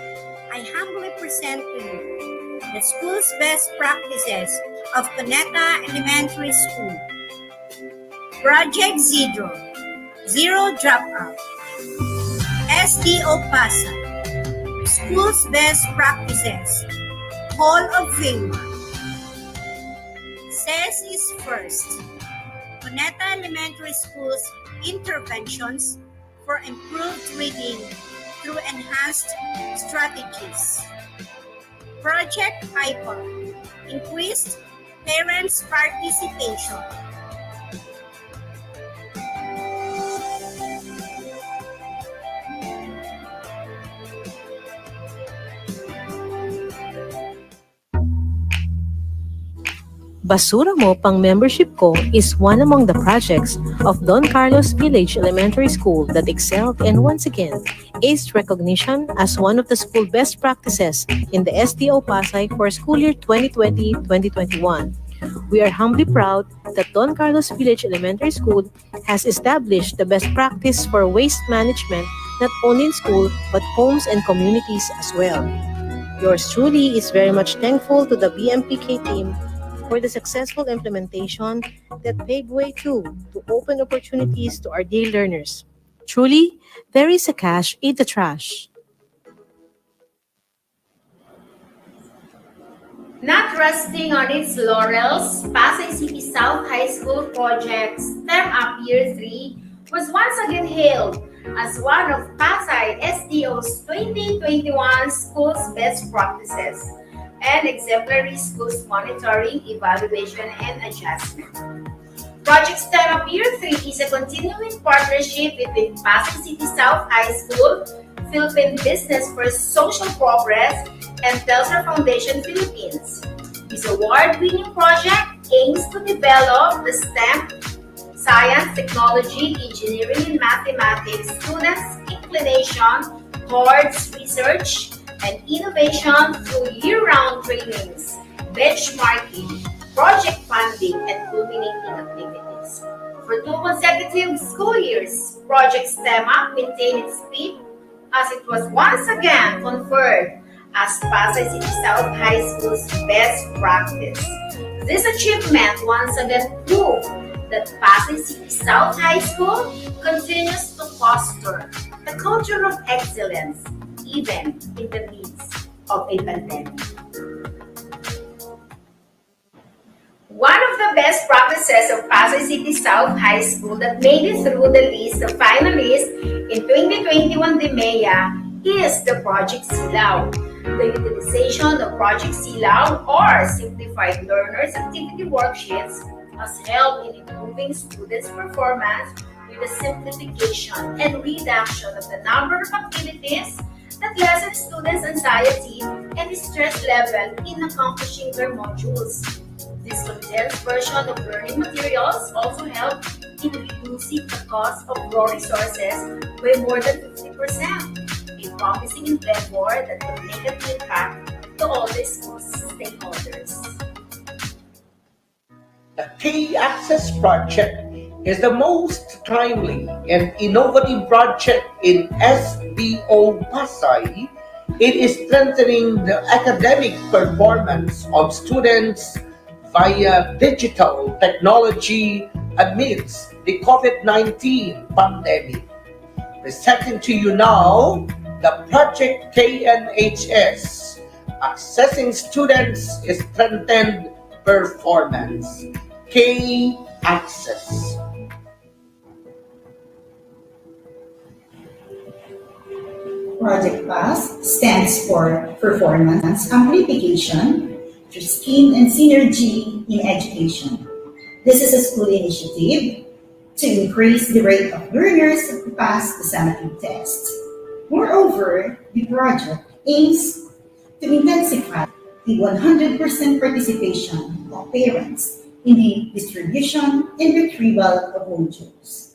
I humbly present to you the school's best practices of Cuneta Elementary School. Project Zero, Zero Dropout. SDO PASA, School's Best Practices, Hall of Fame. Says is first, Cuneta Elementary School's interventions for improved reading through enhanced strategies. Project ICON, increased parents' participation. Basura Mo Pang Membership Ko is one among the projects of Don Carlos Village Elementary School that excelled and once again aced recognition as one of the school best practices in the SDO Pasay for school year 2020-2021. We are humbly proud that Don Carlos Village Elementary School has established the best practice for waste management not only in school but homes and communities as well. Yours truly is very much thankful to the BMPK team for the successful implementation that paved way to open opportunities to our dear learners. Truly, there is a cash in the trash. Not resting on its laurels, Pasay City South High School project STEM Up Year 3 was once again hailed as one of Pasay SDO's 2021 Schools Best Practices and exemplary schools monitoring, evaluation, and adjustment. Project STEM Up Year 3 is a continuing partnership between Pasay City South High School, Philippine Business for Social Progress, and Telstar Foundation Philippines. This award-winning project aims to develop the STEM, science, technology, engineering, and mathematics students' inclination towards research and innovation through year-round trainings, benchmarking, project funding, and culminating activities. For 2 consecutive school years, Project STEM Up maintained its speed as it was once again conferred as Pasay City South High School's best practice. This achievement once again proved that Pasay City South High School continues to foster the culture of excellence even in the midst of a pandemic. One of the best practices of Pasay City South High School that made it through the list of finalists in 2021 DMEA is the Project Silaw. The utilization of Project Silaw or Simplified Learners Activity Worksheets has helped in improving students' performance with the simplification and reduction of the number of activities that lessen students' anxiety and stress level in accomplishing their modules. This condensed version of learning materials also helped in reducing the cost of raw resources by more than 50%, a promising endeavor that will make an impact to all the school's stakeholders. The K-Access project is the most timely and innovative project in SBO Pasay. It is strengthening the academic performance of students via digital technology amidst the COVID-19 pandemic. Presenting to you now the Project KNHS, Accessing Students' Strengthened Performance, K-Access. Project PASS stands for Performance Amplification through Scheme and Synergy in Education. This is a school initiative to increase the rate of learners to pass the summative test. Moreover, the project aims to intensify the 100% participation of parents in the distribution and retrieval of modules.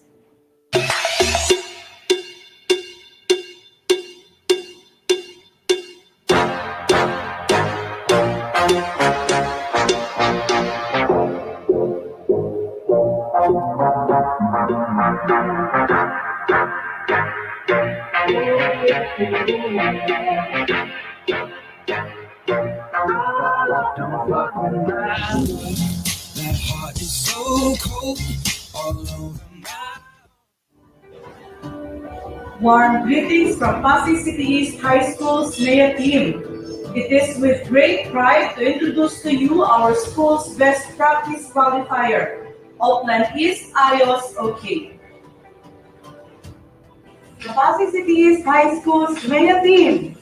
Warm greetings from Pasay City East High School's Maya team. It is with great pride to introduce to you our school's best practice qualifier, Upland East IOS OK. The Pasay City East High School's Maya team.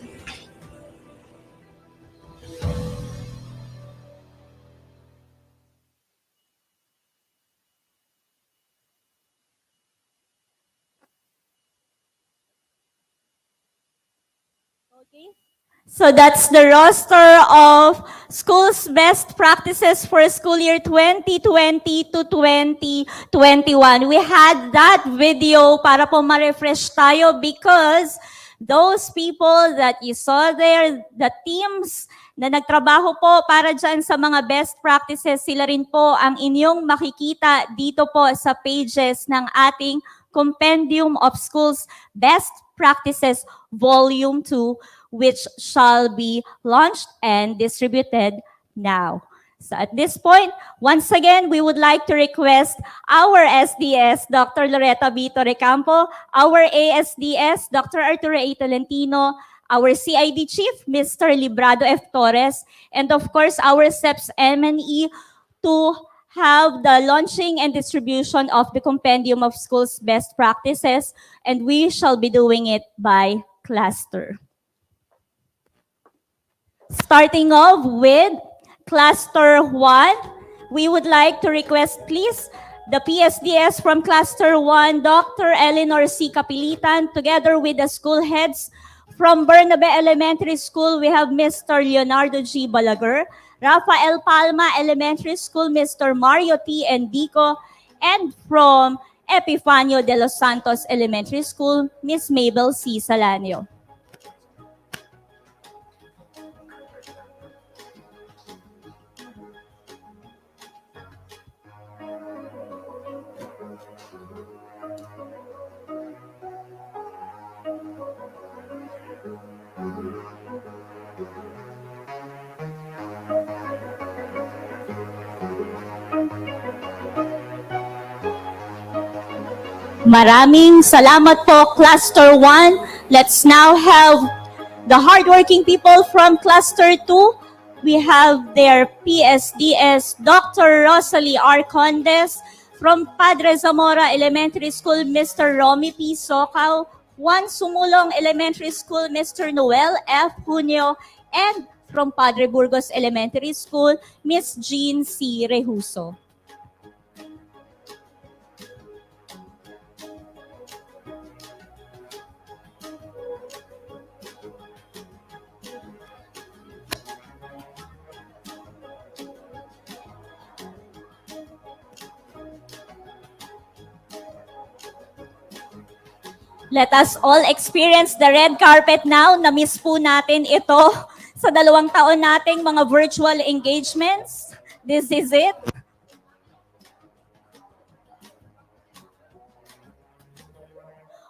So that's the roster of schools' best practices for school year 2020 to 2021. We had that video para po ma-refresh tayo because those people that you saw there, the teams na nagtrabaho po para dyan sa mga best practices, sila rin po ang inyong makikita dito po sa pages ng ating Compendium of Schools Best Practices Volume 2, which shall be launched and distributed now. So at this point, once again, we would like to request our SDS, Dr. Loretta Vito Recampo, our ASDS, Dr. Arturo A. Tolentino, our CID Chief, Mr. Librado F. Torres, and of course, our SEPS MNE to have the launching and distribution of the Compendium of Schools Best Practices, and we shall be doing it by cluster. Starting off with Cluster 1, we would like to request please the PSDS from Cluster 1, Dr. Eleanor C. Kapilitan, together with the school heads from Bernabe Elementary School, we have Mr. Leonardo G. Balaguer, Rafael Palma Elementary School, Mr. Mario T. Endico, and from Epifanio de los Santos Elementary School, Miss Mabel C. Salanio. Maraming salamat po, Cluster 1. Let's now have the hardworking people from Cluster 2. We have their PSDS, Dr. Rosalie R. Condes, from Padre Zamora Elementary School, Mr. Romy P. Socaw, Juan Sumulong Elementary School, Mr. Noel F. Junio, and from Padre Burgos Elementary School, Miss Jean C. Rehuso. Let us all experience the red carpet now. Na-miss po natin ito sa 2 taon nating mga virtual engagements. This is it.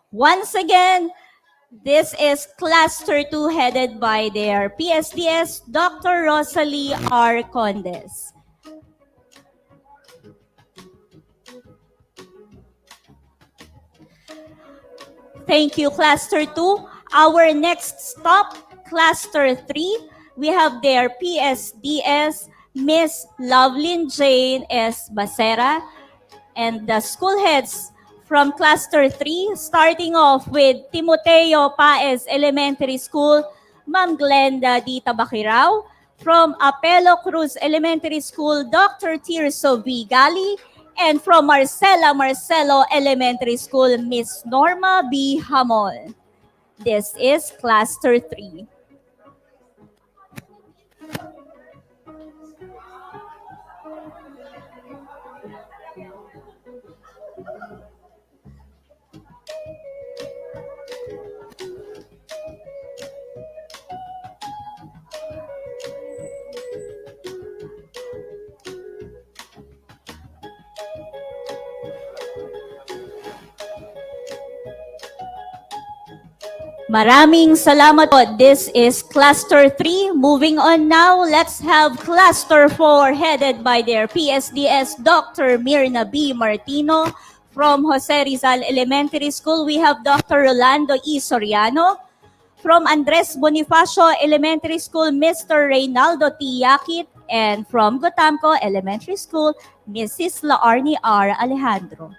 Once again, this is Cluster 2 headed by their PSDS, Dr. Rosalie R. Condes. Thank you, Cluster 2. Our next stop, Cluster 3, we have their PSDS, Miss Lovelyn Jane S. Basera, and the school heads from Cluster 3, starting off with Timoteo Paez Elementary School, Ma'am Glenda D. Tabakirao, from Apelo Cruz Elementary School, Dr. Tirso V. Gali, and from Marcelo Elementary School, Miss Norma B. Hamol. This is Cluster 3. Maraming salamat po. This is Cluster 3. Moving on now, let's have Cluster 4 headed by their PSDS, Dr. Mirna B. Martino. From Jose Rizal Elementary School, we have Dr. Rolando E. Soriano. From Andres Bonifacio Elementary School, Mr. Reynaldo T. Yakit. And from Gotamco Elementary School, Mrs. Laarni R. Alejandro.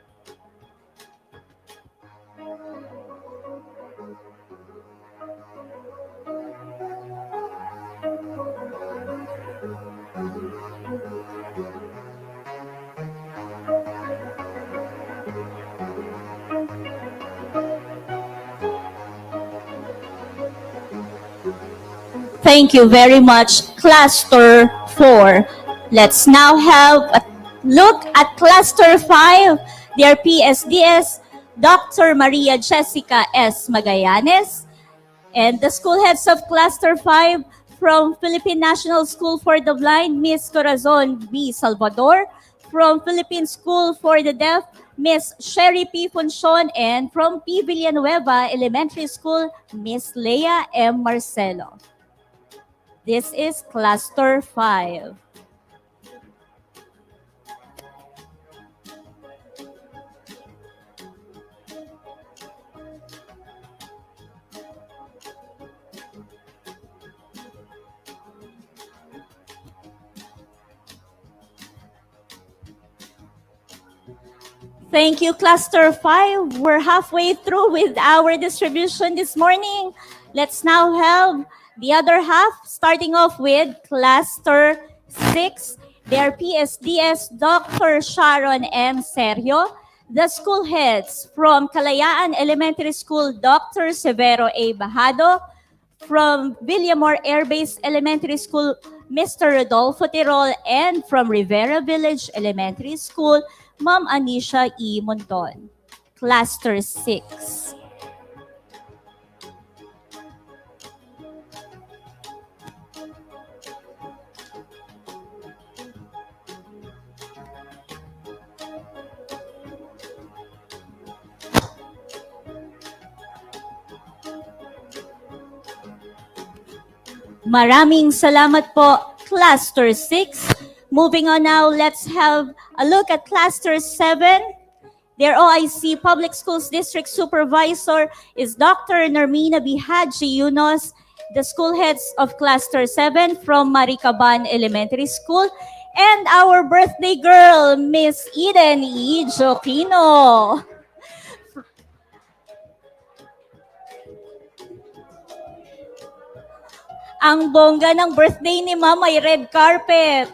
Thank you very much, Cluster 4. Let's now have a look at Cluster 5. Dear PSDS, Dr. Maria Jessica S. Magallanes, and the school heads of Cluster 5 from Philippine National School for the Blind, Miss Corazon B. Salvador, from Philippine School for the Deaf, Miss Sherry P. Funcion, and from P. Villanueva Elementary School, Miss Leia M. Marcelo. This is Cluster 5. Thank you, Cluster 5. We're halfway through with our distribution this morning. Let's now have the other half, starting off with Cluster 6. Their PSDS, Dr. Sharon M. Sergio. The school heads from Kalayaan Elementary School, Dr. Severo A. Bajado. From Villamor Air Base Elementary School, Mr. Rodolfo Tirol. And from Rivera Village Elementary School, Ma'am Anisha E. Monton. Cluster 6. Maraming salamat po, Cluster 6. Moving on now, let's have a look at Cluster 7. Their OIC Public Schools District Supervisor is Dr. Nermina B. Haji Yunos, the school heads of Cluster 7 from Maricaban Elementary School, and our birthday girl, Miss Eden E. Joquino. Ang bongga ng birthday ni Ma'am ay red carpet.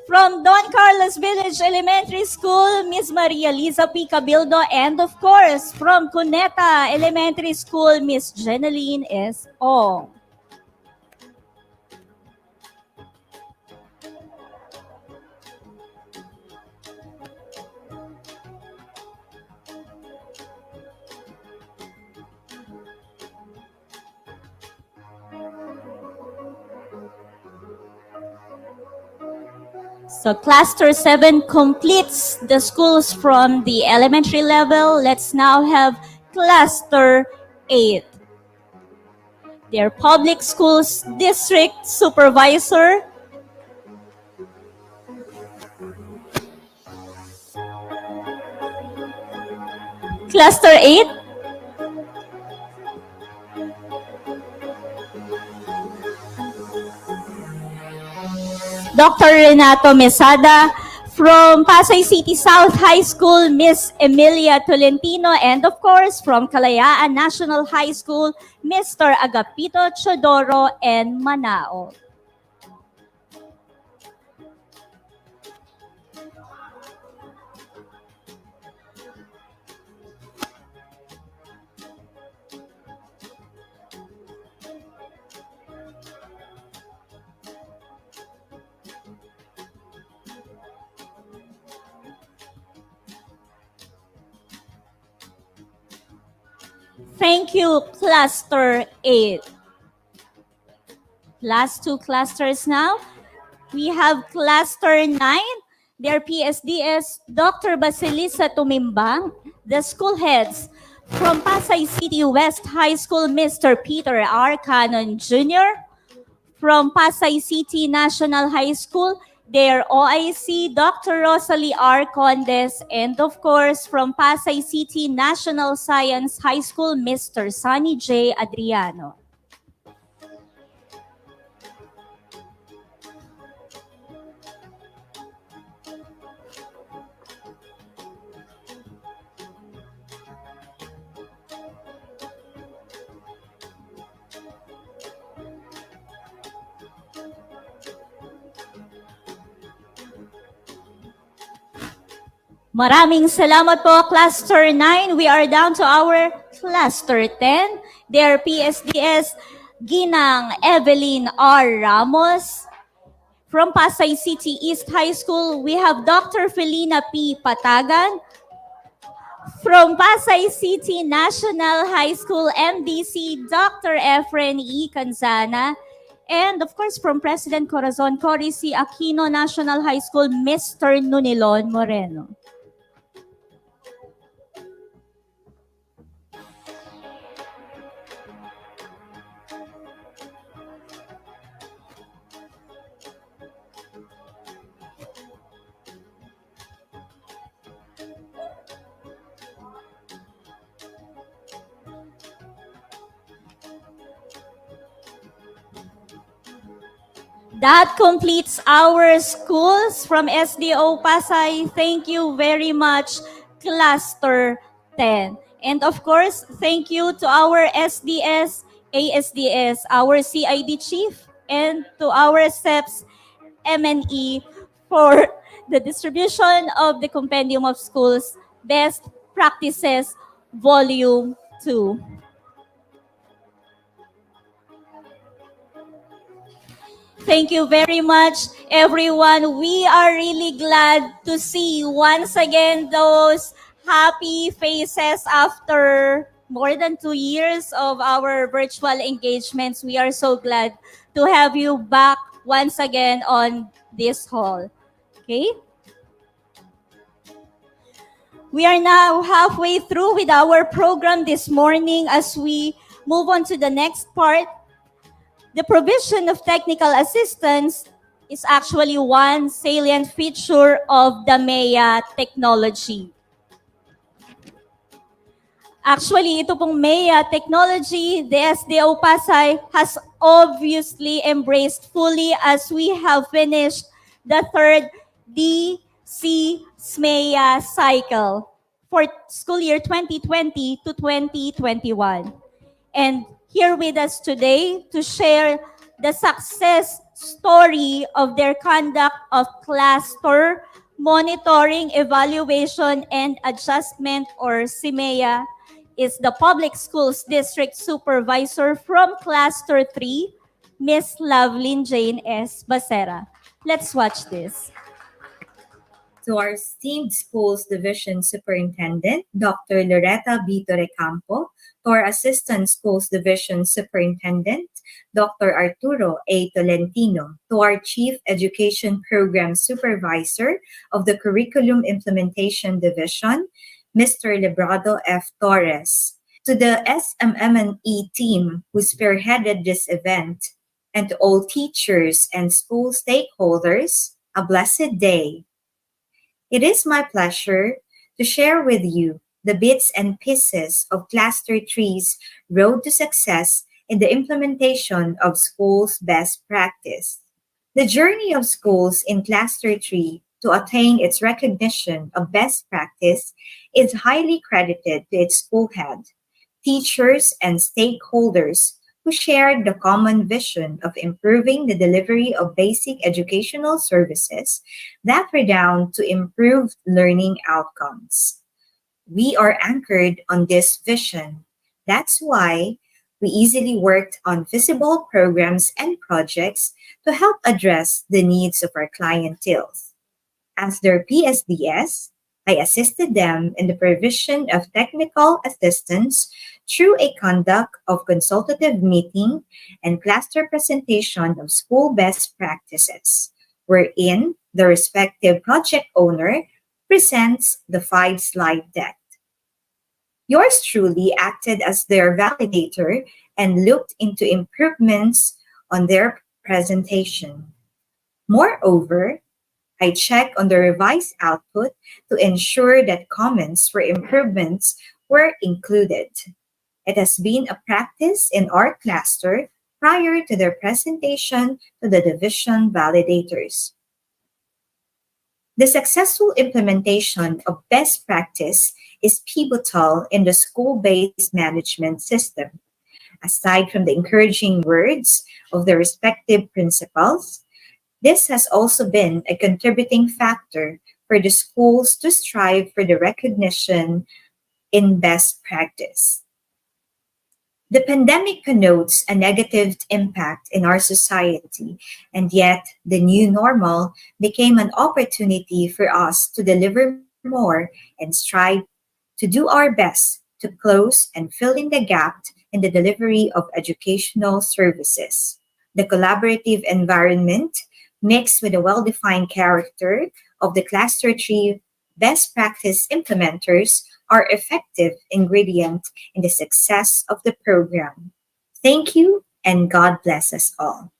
From Don Carlos Village Elementary School, Miss Maria Liza P. Cabildo, and of course, from Cuneta Elementary School, Miss Jeneline S. Ong. So Cluster 7 completes the schools from the elementary level. Let's now have Cluster 8. Their Public Schools District Supervisor, Cluster 8. Dr. Renato Mesada. From Pasay City South High School, Miss Emilia Tolentino. And of course, from Kalayaan National High School, Mr. Agapito Chodoro and Manao. Thank you, Cluster 8. Last two clusters now. We have Cluster 9. Their PSDS, Dr. Basilisa Tumimbang, the school heads. From Pasay City West High School, Mr. Peter R. Cannon Jr. From Pasay City National High School, their OIC, Dr. Rosalie R. Condes, and of course, from Pasay City National Science High School, Mr. Sonny J. Adriano. Maraming salamat po, Cluster 9. We are down to our Cluster 10. Their PSDS, Ginang Evelyn R. Ramos. From Pasay City East High School, we have Dr. Felina P. Patagan. From Pasay City National High School MDC, Dr. Efren E. Canzana. And of course, from President Corazon Cory C. Aquino National High School, Mr. Nunilon Moreno. That completes our schools from SDO Pasay. Thank you very much, Cluster 10. And of course, thank you to our SDS, ASDS, our CID chief, and to our SEPs, MNE, for the distribution of the Compendium of Schools Best Practices Volume 2. Thank you very much, everyone. We are really glad to see once again those happy faces after more than 2 years of our virtual engagements. We are so glad to have you back once again on this hall. Okay? We are now halfway through with our program this morning. As we move on to the next part, the provision of technical assistance is actually one salient feature of the MEA technology. Actually, ito pong MEA technology, the SDO Pasay has obviously embraced fully as we have finished the third DC SMEA cycle for school year 2020 to 2021. And here with us today to share the success story of their conduct of cluster monitoring, evaluation, and adjustment, or CMEA, is the Public Schools District Supervisor from Cluster 3, Miss Lovelyn Jane S. Bacera. Let's watch this. To our esteemed schools division superintendent, Dr. Loretta B. Torrecampo, to our assistant schools division superintendent, Dr. Arturo A. Tolentino, to our chief education program supervisor of the curriculum implementation division, Mr. Lebrado F. Torres, to the SMME team who spearheaded this event, and to all teachers and school stakeholders, a blessed day. It is my pleasure to share with you the bits and pieces of Cluster 3's road to success in the implementation of schools' best practice. The journey of schools in Cluster 3 to attain its recognition of best practice is highly credited to its school head, teachers, and stakeholders who shared the common vision of improving the delivery of basic educational services that redound to improved learning outcomes. We are anchored on this vision. That's why we easily worked on visible programs and projects to help address the needs of our clientele. As their PSDS, I assisted them in the provision of technical assistance through a conduct of consultative meeting and cluster presentation of school best practices, wherein the respective project owner presents the 5-slide deck. Yours truly acted as their validator and looked into improvements on their presentation. Moreover, I check on the revised output to ensure that comments for improvements were included. It has been a practice in our cluster prior to their presentation to the division validators. The successful implementation of best practice is pivotal in the school-based management system. Aside from the encouraging words of the respective principals, this has also been a contributing factor for the schools to strive for the recognition in best practice. The pandemic connotes a negative impact in our society, and yet the new normal became an opportunity for us to deliver more and strive to do our best to close and fill in the gap in the delivery of educational services. The collaborative environment, mixed with the well defined character of the Cluster 3 best practice implementers, are effective ingredient in the success of the program. Thank you and God bless us all.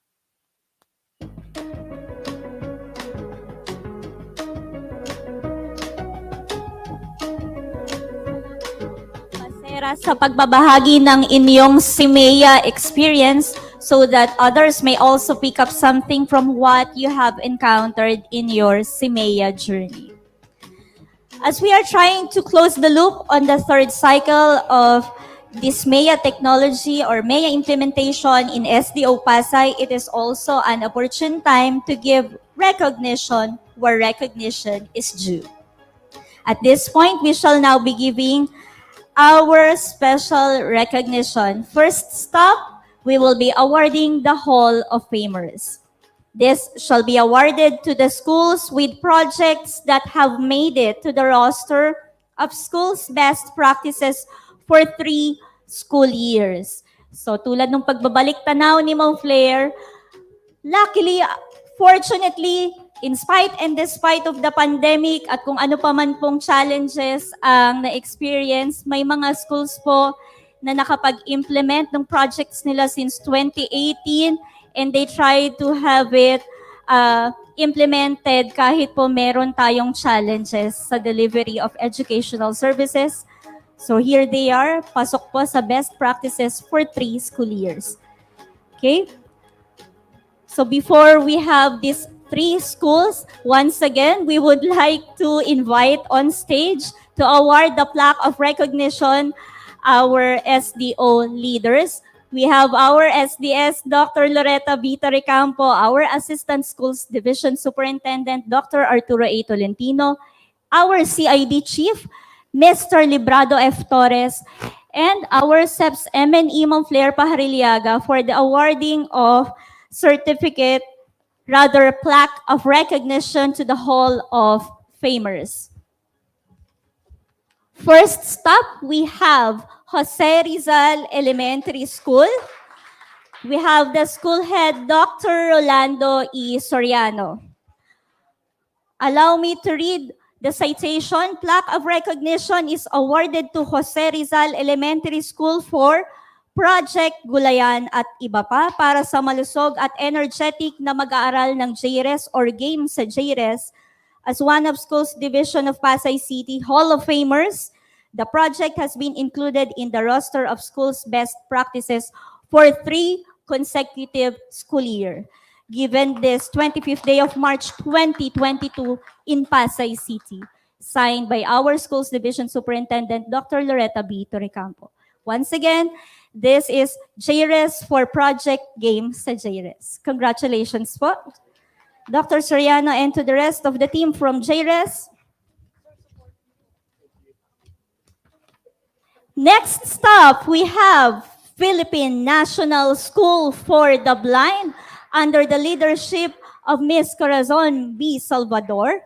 Pasera sa pagbabahagi ng inyong CMEA experience so that others may also pick up something from what you have encountered in your CMEA journey. As we are trying to close the loop on the third cycle of this MEA technology or MEA implementation in SDO Pasay, it is also an opportune time to give recognition where recognition is due. At this point, we shall now be giving our special recognition. First stop, we will be awarding the Hall of Famers. This shall be awarded to the schools with projects that have made it to the roster of schools best practices for 3 school years. So tulad ng pagbabalik tanaw ni Ma'am Flair, luckily, fortunately, in spite and despite of the pandemic at kung ano pa man pong challenges ang na-experience, may mga schools po na nakapag-implement ng projects nila since 2018 and they try to have it implemented kahit po meron tayong challenges sa delivery of educational services. So here they are, pasok po sa best practices for 3 school years. Okay? So before we have these 3 schools, once again, we would like to invite on stage to award the plaque of recognition our SDO leaders. We have our SDS, Dr. Loretta Vita Recampo, our Assistant Schools Division Superintendent, Dr. Arturo A. Tolentino, our CID Chief, Mr. Librado F. Torres, and our SEPS MNE Ma'am Flair Pajariliaga for the awarding of certificate, rather plaque of recognition to the Hall of Famers. First stop, we have Jose Rizal Elementary School. We have the school head, Dr. Rolando E. Soriano. Allow me to read the citation. Plaque of recognition is awarded to Jose Rizal Elementary School for Project Gulayan at iba pa para sa malusog at energetic na mag-aaral ng JRES or Games sa JRES as one of Schools Division of Pasay City Hall of Famers. The project has been included in the roster of schools best practices for 3 consecutive school year. Given this 25th day of March 2022 in Pasay City, signed by our Schools Division Superintendent, Dr. Loretta B. Torrecampo. Once again, this is JRES for Project Game sa JRES. Congratulations po, Dr. Soriano, and to the rest of the team from JRES. Next stop, we have Philippine National School for the Blind under the leadership of Ms. Corazon B. Salvador.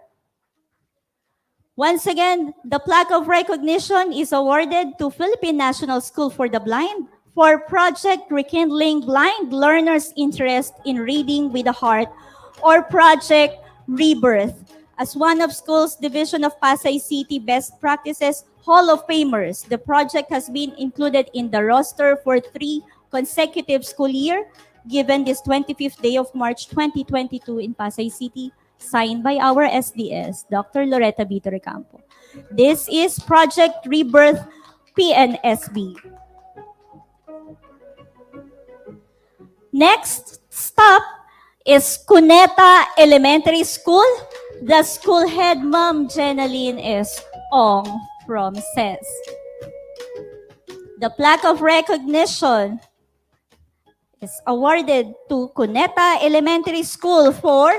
Once again, the plaque of recognition is awarded to Philippine National School for the Blind for Project Rekindling Blind Learners' Interest in Reading with the Heart or Project Rebirth. As one of Schools Division of Pasay City Best Practices Hall of Famers, the project has been included in the roster for 3 consecutive school year, given this 25th day of March 2022 in Pasay City, signed by our SDS, Dr. Loretta B. Torrecampo. This is Project Rebirth PNSB. Next stop is Cuneta Elementary School. The school head, Ma'am Jenaline S. Ong from SES. The plaque of recognition is awarded to Cuneta Elementary School for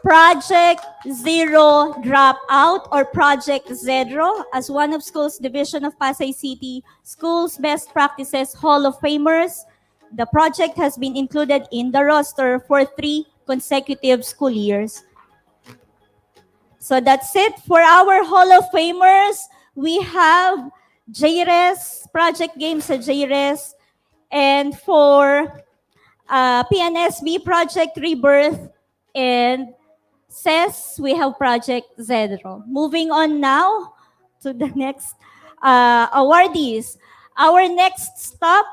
Project Zero Dropout or Project Zero as one of schools division of Pasay City Schools Best Practices Hall of Famers. The project has been included in the roster for 3 consecutive school years. So that's it for our Hall of Famers. We have JRES, Project Games sa JRES, and for PNSB Project Rebirth, and SES, we have Project Zedro. Moving on now to the next awardees. Our next stop,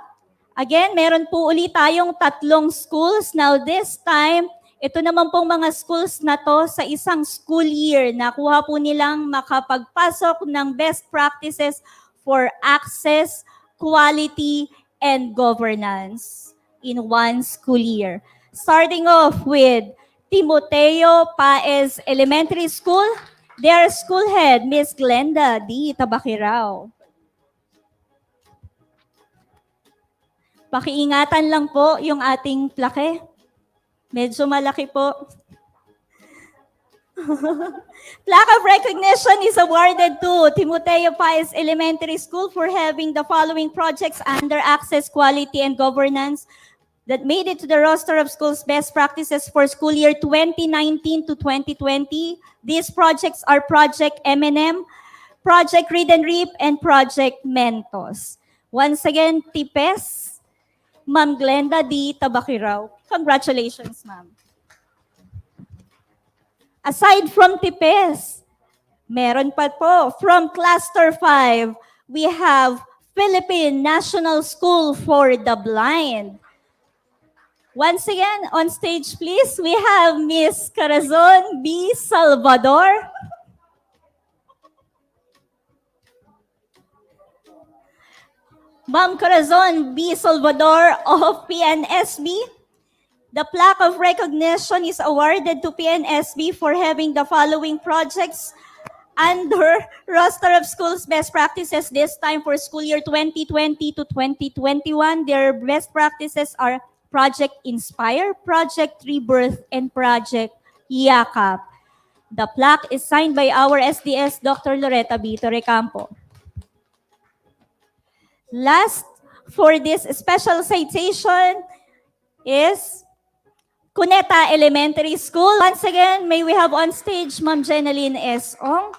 again, meron po ulit tayong 3 schools. Now this time, ito naman pong mga schools na to sa isang school year, nakuha po nilang makapagpasok ng best practices for access, quality, and governance in one school year. Starting off with Timoteo Paez Elementary School, their school head, Miss Glenda D. Tabakirao. Pakiingatan lang po yung ating plake. Medyo malaki po. Plaque of recognition is awarded to Timoteo Paez Elementary School for having the following projects under access, quality, and governance that made it to the roster of schools best practices for school year 2019 to 2020. These projects are Project M&M, Project Read and Reap, and Project Mentos. Once again, TIPES, Ma'am Glenda D. Tabakirao. Congratulations, ma'am. Aside from TIPES, meron pa po from Cluster 5, we have Philippine National School for the Blind. Once again, on stage please, we have Miss Corazon B. Salvador. Ma'am Corazon B. Salvador of PNSB. The plaque of recognition is awarded to PNSB for having the following projects under roster of schools best practices this time for school year 2020 to 2021. Their best practices are Project Inspire, Project Rebirth, and Project Yakap. The plaque is signed by our SDS, Dr. Loretta Bito Recampo. Last for this special citation is Cuneta Elementary School. Once again, may we have on stage Ma'am Jeneline S. Ong.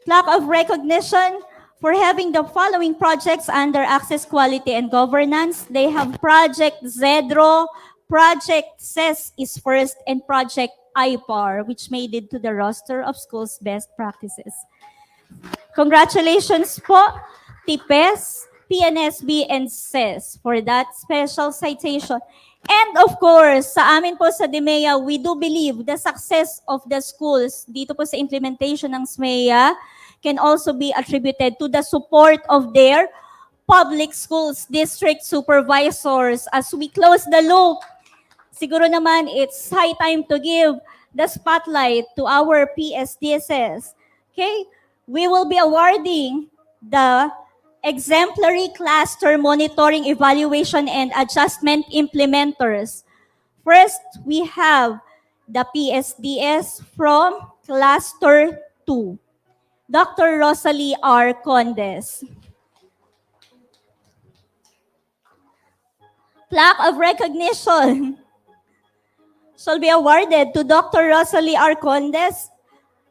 Plaque of recognition for having the following projects under access, quality, and governance. They have Project Zedro, Project SES is first, and Project IPAR, which made it to the roster of schools best practices. Congratulations po, TIPES, PNSB, and SES for that special citation. And of course, sa amin po sa DMEA, we do believe the success of the schools dito po sa implementation ng SMEA can also be attributed to the support of their public schools, district supervisors. As we close the loop, siguro naman it's high time to give the spotlight to our PSDSS. Okay? We will be awarding the Exemplary Cluster Monitoring, Evaluation, and Adjustment Implementers. First, we have the PSDS from Cluster 2, Dr. Rosalie R. Condes. Plaque of recognition shall be awarded to Dr. Rosalie R. Condes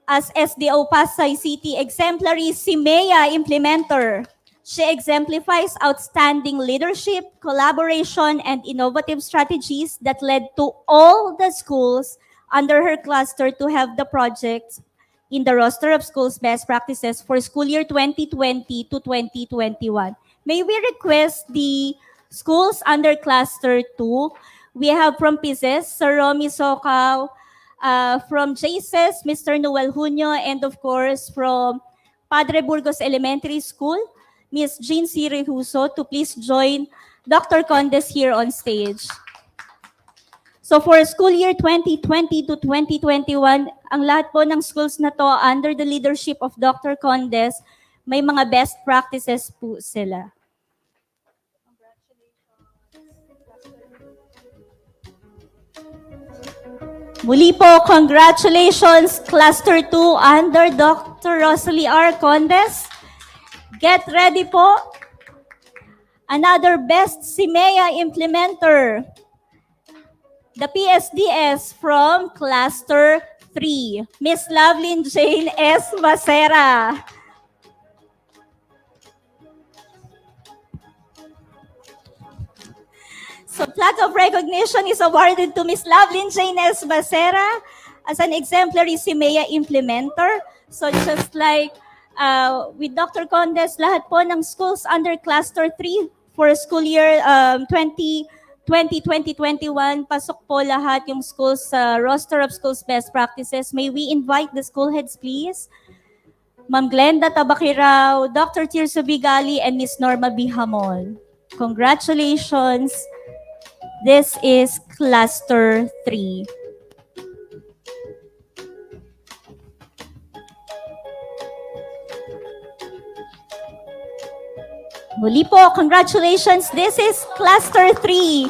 as SDO Pasay City Exemplary CMEA Implementer. She exemplifies outstanding leadership, collaboration, and innovative strategies that led to all the schools under her cluster to have the projects in the roster of schools best practices for school year 2020 to 2021. May we request the schools under cluster 2? We have from PISES, Sir Romy Socaw, from JSES, Mr. Noel Junio, and of course from Padre Burgos Elementary School, Ms. Jean C. Rehuso, to please join Dr. Condes here on stage. So for school year 2020 to 2021, ang lahat po ng schools na to under the leadership of Dr. Condes, may mga best practices po sila. Muli po, congratulations, Cluster 2 under Dr. Rosalie R. Condes. Get ready po. Another Best CMEA Implementer, the PSDS from Cluster 3, Miss Lovelyn Jane S. Macera. So plaque of recognition is awarded to Miss Lovelyn Jane S. Macera as an exemplary CMEA implementer. So just like with Dr. Condes, lahat po ng schools under Cluster 3 for school year 2020-2021, pasok po lahat yung schools sa roster of schools best practices. May we invite the school heads, please? Ma'am Glenda Tabakirao, Dr. Tirso Bigali, and Miss Norma Bihamon. Congratulations. This is Cluster 3. Muli po, congratulations. This is Cluster 3.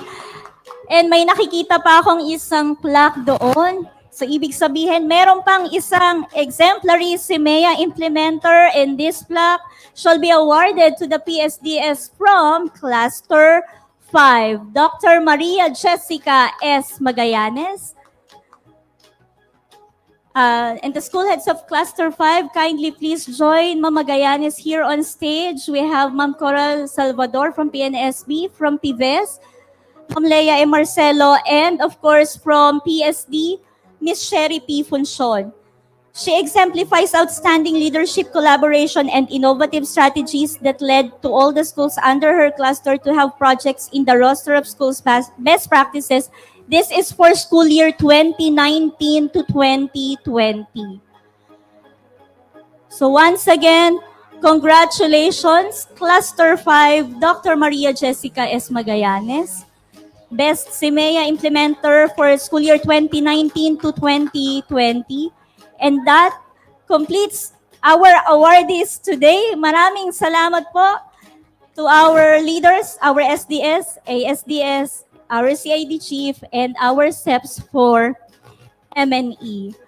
And may nakikita pa akong isang plaque doon. So ibig sabihin, meron pang isang exemplary CMEA implementer, and this plaque shall be awarded to the PSDS from Cluster 5. Dr. Maria Jessica S. Magallanes. And the school heads of Cluster 5, kindly please join Ma'am Magallanes here on stage. We have Ma'am Coral Salvador from PNSB, from PIVES, Ma'am Leia E. Marcelo, and of course from PSD, Miss Sherry P. Funcion. She exemplifies outstanding leadership, collaboration, and innovative strategies that led to all the schools under her cluster to have projects in the roster of schools best practices. This is for school year 2019 to 2020. So once again, congratulations, Cluster 5, Dr. Maria Jessica S. Magallanes, Best CMEA Implementer for school year 2019 to 2020. And that completes our awardees today. Maraming salamat po to our leaders, our SDS, ASDS, our CID chief, and our SEPs for MNE.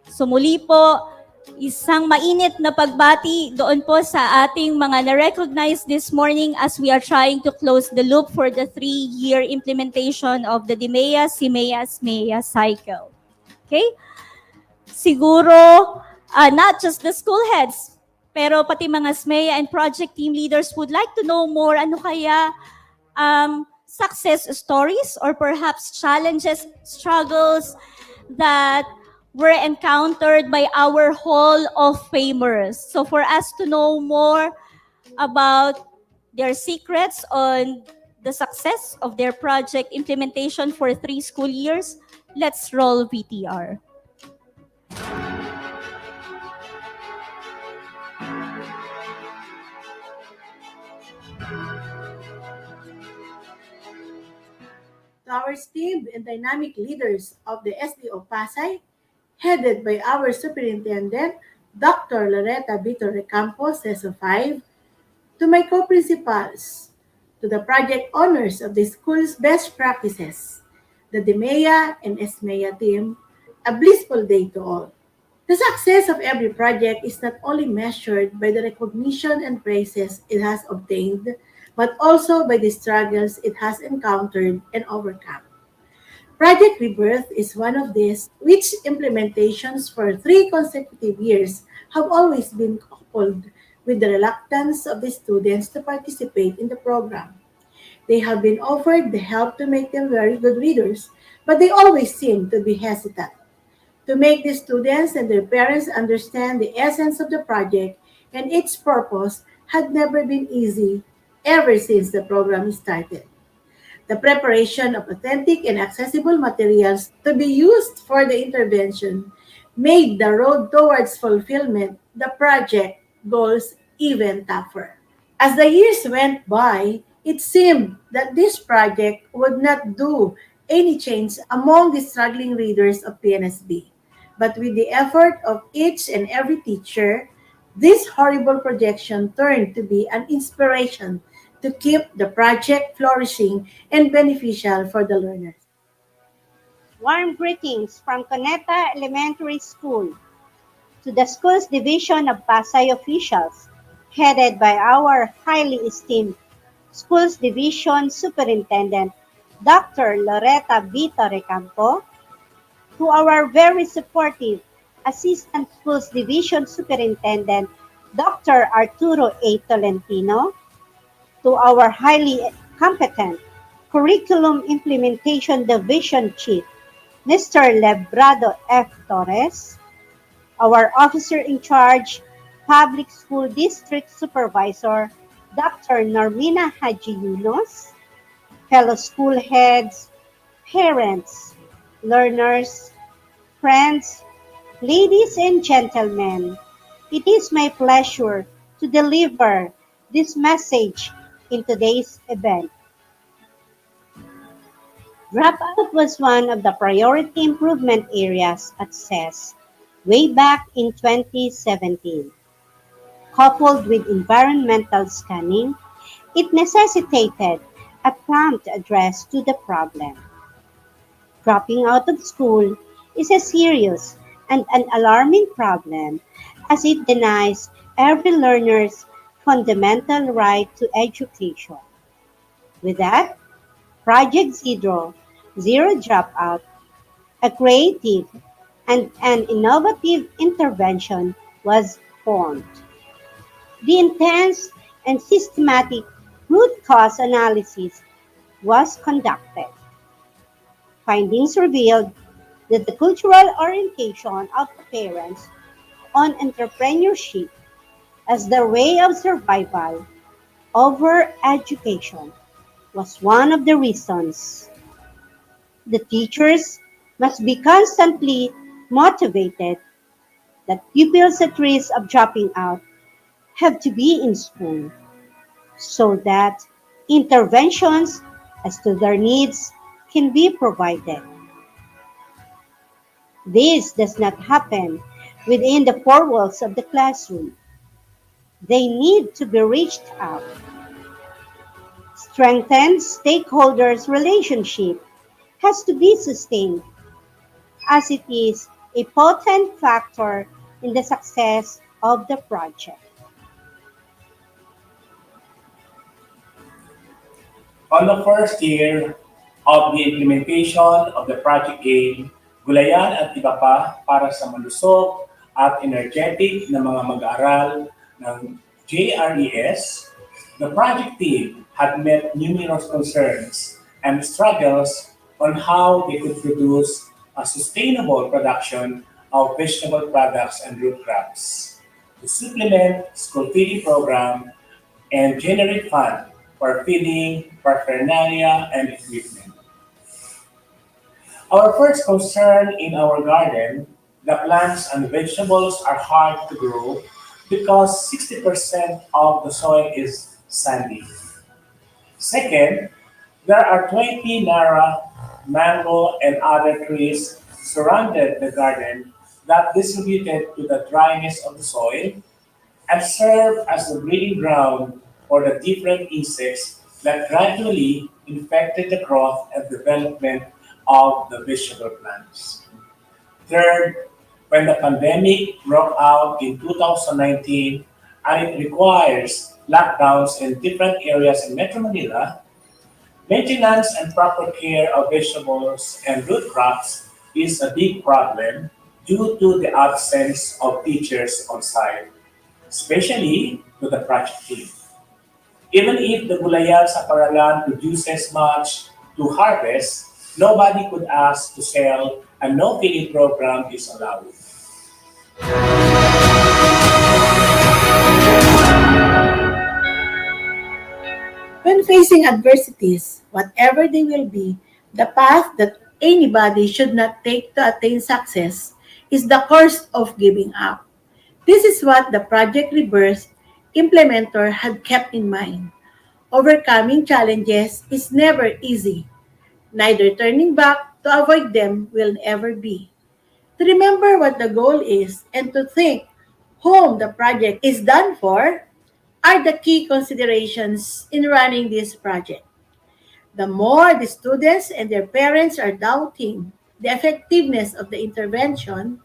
So muli po, isang mainit na pagbati doon po sa ating mga na-recognize this morning as we are trying to close the loop for the 3-year implementation of the DMEA, CMEA, SMEA cycle. Okay? Siguro, not just the school heads, pero pati mga SMEA and project team leaders would like to know more, ano kaya success stories or perhaps challenges, struggles that were encountered by our Hall of Famers. So for us to know more about their secrets on the success of their project implementation for 3 school years, let's roll VTR. To our esteemed and dynamic leaders of the SDO Pasay, headed by our Superintendent, Dr. Loretta Vitor Recampo, CESO 5, to my co-principals, to the project owners of the school's best practices, the DMEA and SMEA team, a blissful day to all. The success of every project is not only measured by the recognition and praises it has obtained, but also by the struggles it has encountered and overcome. Project Rebirth is one of these, which implementations for 3 consecutive years have always been coupled with the reluctance of the students to participate in the program. They have been offered the help to make them very good readers, but they always seem to be hesitant. To make the students and their parents understand the essence of the project and its purpose had never been easy ever since the program started. The preparation of authentic and accessible materials to be used for the intervention made the road towards fulfillment the project goals even tougher. As the years went by, it seemed that this project would not do any change among the struggling readers of PNSB. But with the effort of each and every teacher, this horrible projection turned to be an inspiration to keep the project flourishing and beneficial for the learners. Warm greetings from Coneta Elementary School to the school's division of Pasay officials, headed by our highly esteemed Schools Division Superintendent, Dr. Loretta Vito Recampo, to our very supportive Assistant Schools Division Superintendent, Dr. Arturo A. Tolentino, to our highly competent Curriculum Implementation Division Chief, Mr. Lebrado F. Torres, our Officer in Charge, Public School District Supervisor, Dr. Normina Haji Yunus, fellow school heads, parents, learners, friends, ladies and gentlemen, it is my pleasure to deliver this message in today's event. Dropout was one of the priority improvement areas at SES way back in 2017. Coupled with environmental scanning, it necessitated a prompt address to the problem. Dropping out of school is a serious and an alarming problem as it denies every learner's fundamental right to education. With that, Project Zero Dropout, a creative and an innovative intervention was formed. The intense and systematic root cause analysis was conducted. Findings revealed that the cultural orientation of the parents on entrepreneurship as their way of survival over education was one of the reasons. The teachers must be constantly motivated that pupils at risk of dropping out have to be in school so that interventions as to their needs can be provided. This does not happen within the four walls of the classroom. They need to be reached out. Strengthened stakeholders' relationship has to be sustained as it is a potent factor in the success of the project. On the first year of the implementation of the project game, gulayan at iba pa para sa malusog at energetic na mga mag-aaral ng JRES, the project team had met numerous concerns and struggles on how they could produce a sustainable production of vegetable products and root crops to supplement school feeding program and generate fund for feeding, paraphernalia, and equipment. Our first concern in our garden, the plants and vegetables are hard to grow because 60% of the soil is sandy. Second, there are 20 nara, mango, and other trees surrounded the garden that distributed to the dryness of the soil and serve as the breeding ground for the different insects that gradually infected the growth and development of the vegetable plants. Third, when the pandemic broke out in 2019 and it requires lockdowns in different areas in Metro Manila, maintenance and proper care of vegetables and root crops is a big problem due to the absence of teachers on site, especially to the project team. Even if the gulayan sa paralan produces much to harvest, nobody could ask to sell and no feeding program is allowed. When facing adversities, whatever they will be, the path that anybody should not take to attain success is the course of giving up. This is what the Project Rebirth implementer had kept in mind. Overcoming challenges is never easy. Neither turning back to avoid them will ever be. To remember what the goal is and to think whom the project is done for are the key considerations in running this project. The more the students and their parents are doubting, the effectiveness of the intervention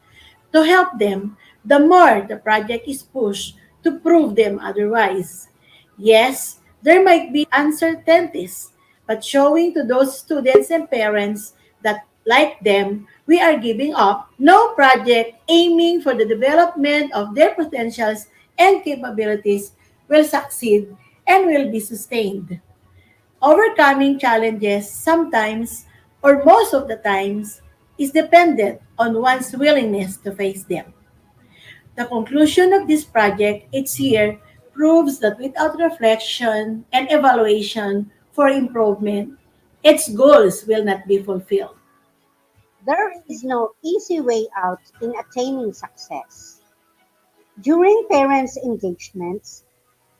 to help them, the more the project is pushed to prove them otherwise. Yes, there might be uncertainties, but showing to those students and parents that, like them, we are giving up no project aiming for the development of their potentials and capabilities will succeed and will be sustained. Overcoming challenges sometimes, or most of the times, is dependent on one's willingness to face them. The conclusion of this project each year proves that without reflection and evaluation for improvement, its goals will not be fulfilled. There is no easy way out in attaining success. During parents' engagements,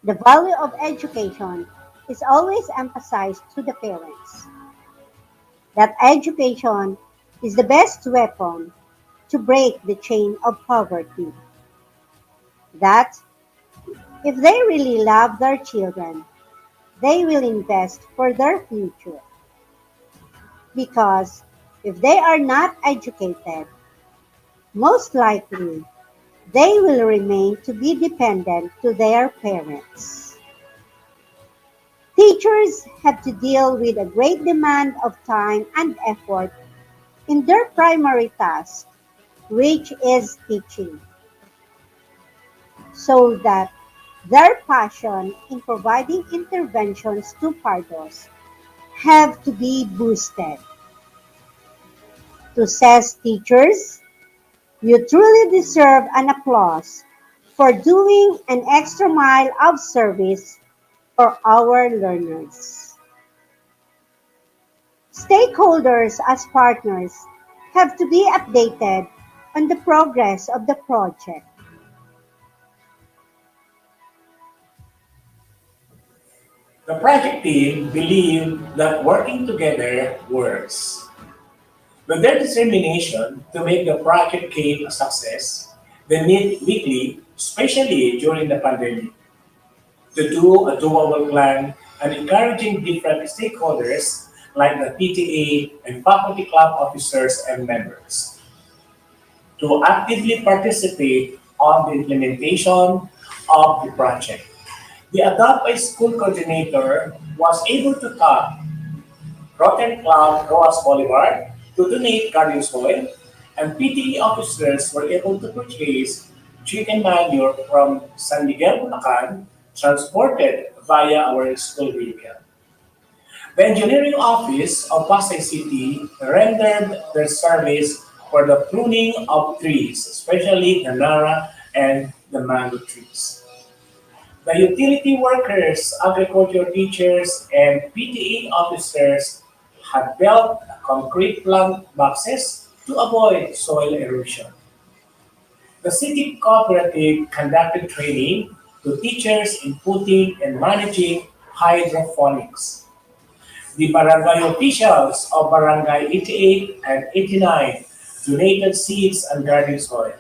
the value of education is always emphasized to the parents. That education is the best weapon to break the chain of poverty. That if they really love their children, they will invest for their future. Because if they are not educated, most likely they will remain to be dependent to their parents. Teachers have to deal with a great demand of time and effort in their primary task, which is teaching, so that their passion in providing interventions to Pardos have to be boosted. To says teachers, you truly deserve an applause for doing an extra mile of service for our learners. Stakeholders as partners have to be updated on the progress of the project. The project team believe that working together works. With their determination to make the project came a success, they meet weekly, especially during the pandemic, to do a doable plan and encouraging different stakeholders like the PTA and faculty club officers and members to actively participate on the implementation of the project. The Adopt a School coordinator was able to tap Rotten Cloud Roas Boulevard to donate garden soil, and PTE officers were able to purchase chicken manure from San Miguel, Bulacan, transported via our school vehicle. The engineering office of Pasay City rendered their service for the pruning of trees, especially the Nara and the mango trees. The utility workers, agriculture teachers, and PTA officers had built concrete plant boxes to avoid soil erosion. The city cooperative conducted training to teachers in putting and managing hydroponics. The barangay officials of Barangay 88 and 89 donated seeds and garden soil.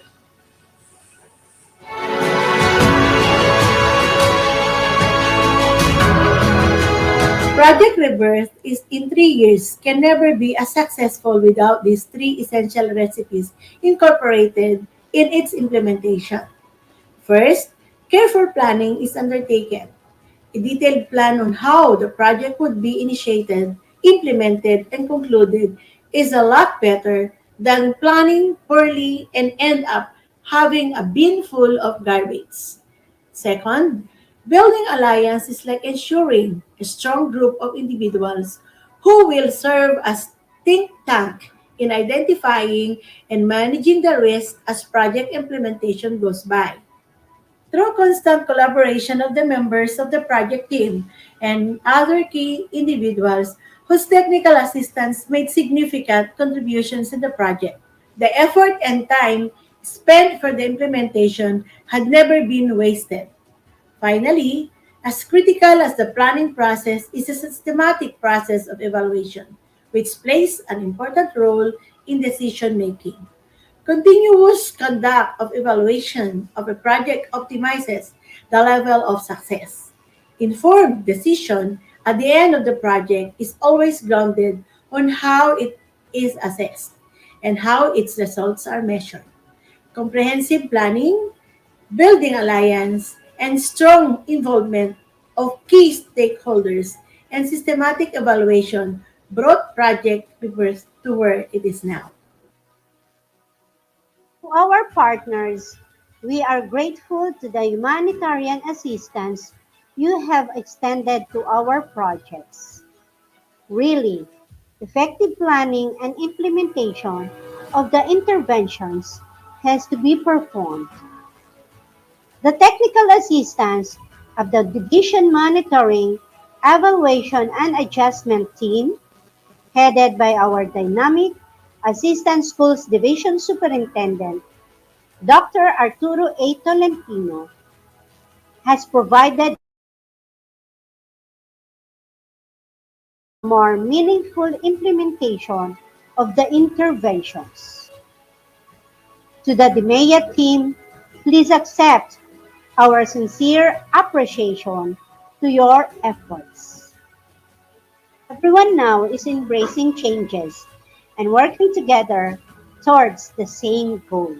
Project Rebirth is in 3 years can never be as successful without these three essential recipes incorporated in its implementation. First, careful planning is undertaken. A detailed plan on how the project would be initiated, implemented, and concluded is a lot better than planning poorly and end up having a bin full of garbage. Second, building alliance is like ensuring a strong group of individuals who will serve as think tank in identifying and managing the risk as project implementation goes by. Through constant collaboration of the members of the project team and other key individuals whose technical assistance made significant contributions in the project, the effort and time spent for the implementation had never been wasted. Finally, as critical as the planning process is a systematic process of evaluation, which plays an important role in decision making. Continuous conduct of evaluation of a project optimizes the level of success. Informed decision at the end of the project is always grounded on how it is assessed. and how its results are measured. Comprehensive planning, building alliance, and strong involvement of key stakeholders and systematic evaluation brought project to where it is now. To our partners, we are grateful to the humanitarian assistance you have extended to our projects. Really, effective planning and implementation of the interventions has to be performed. The technical assistance of the Division Monitoring, Evaluation and Adjustment Team, headed by our dynamic Assistant Schools Division Superintendent, Dr. Arturo A. Tolentino, has provided more meaningful implementation of the interventions. To the DMEA team, please accept our sincere appreciation to your efforts. Everyone now is embracing changes and working together towards the same goal.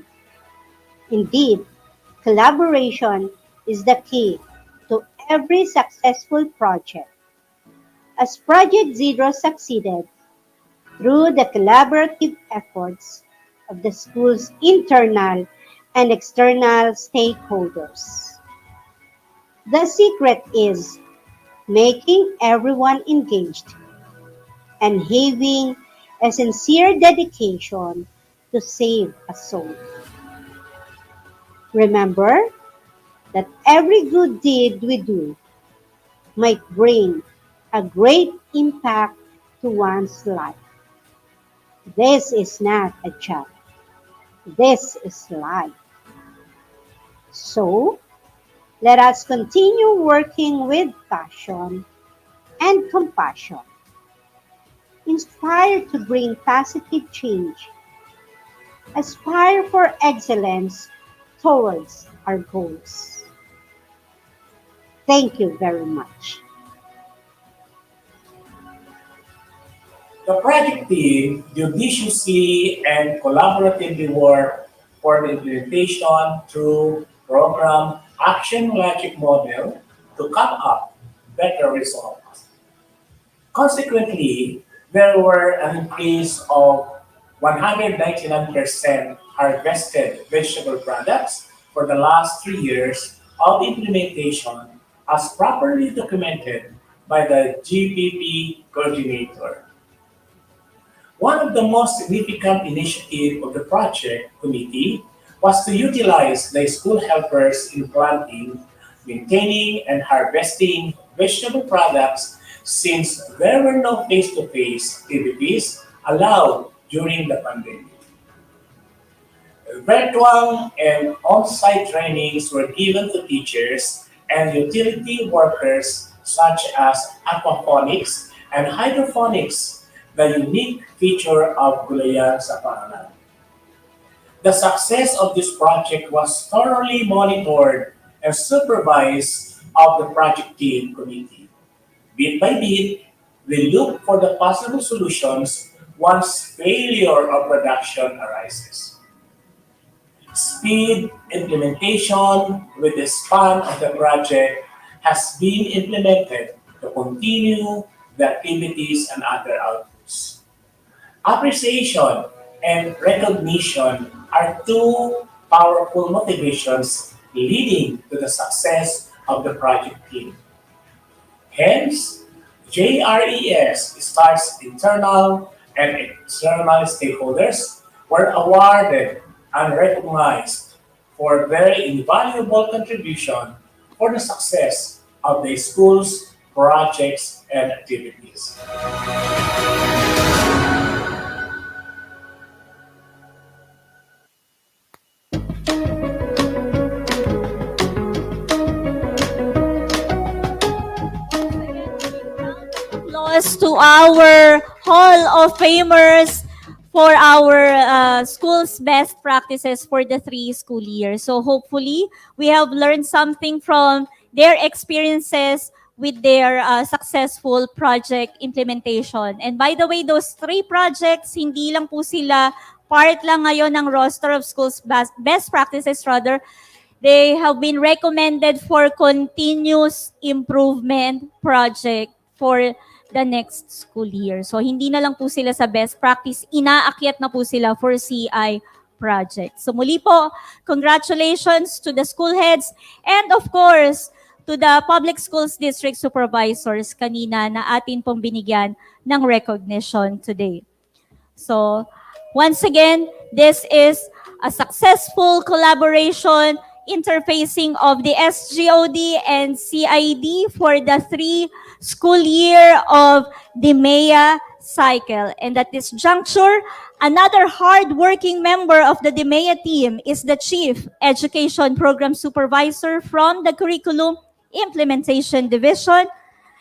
Indeed, collaboration is the key to every successful project. As Project Zero succeeded through the collaborative efforts of the school's internal and external stakeholders. The secret is making everyone engaged and having a sincere dedication to save a soul. Remember that every good deed we do might bring a great impact to one's life. This is not a job. This is life. So, let us continue working with passion and compassion. Inspire to bring positive change. Aspire for excellence towards our goals. Thank you very much. The project team judiciously and collaboratively worked for the implementation through program action logic model to come up better results. Consequently, there were an increase of 199% harvested vegetable products for the last 3 years of implementation as properly documented by the GPP coordinator. One of the most significant initiatives of the project committee was to utilize the school helpers in planting, maintaining, and harvesting vegetable products since there were no face-to-face activities allowed during the pandemic. Virtual and on-site trainings were given to teachers and utility workers such as aquaponics and hydroponics, the unique feature of Gulayan sa Pangalan. The success of this project was thoroughly monitored and supervised of the project team committee. Bit by bit, we look for the possible solutions once failure of production arises. Speed implementation with the span of the project has been implemented to continue the activities and other outputs. Appreciation and recognition are two powerful motivations leading to the success of the project team. Hence, JRES starts internal and external stakeholders were awarded and recognized for their invaluable contribution for the success of the school's projects and activities. Applause to our Hall of Famers for our school's best practices for the 3 school years. So hopefully, we have learned something from their experiences with their successful project implementation. And by the way, those 3 projects, hindi lang po sila part lang ngayon ng roster of schools best practices rather. They have been recommended for continuous improvement project for the next school year. So hindi na lang po sila sa best practice, inaakyat na po sila for CI project. So muli po, congratulations to the school heads and of course, to the public schools district supervisors kanina na atin pong binigyan ng recognition today. So, once again, this is a successful collaboration interfacing of the SGOD and CID for the 3 school year of the MEA cycle. And at this juncture, another hard-working member of the DEMEA team is the Chief Education Program Supervisor from the Curriculum Implementation Division.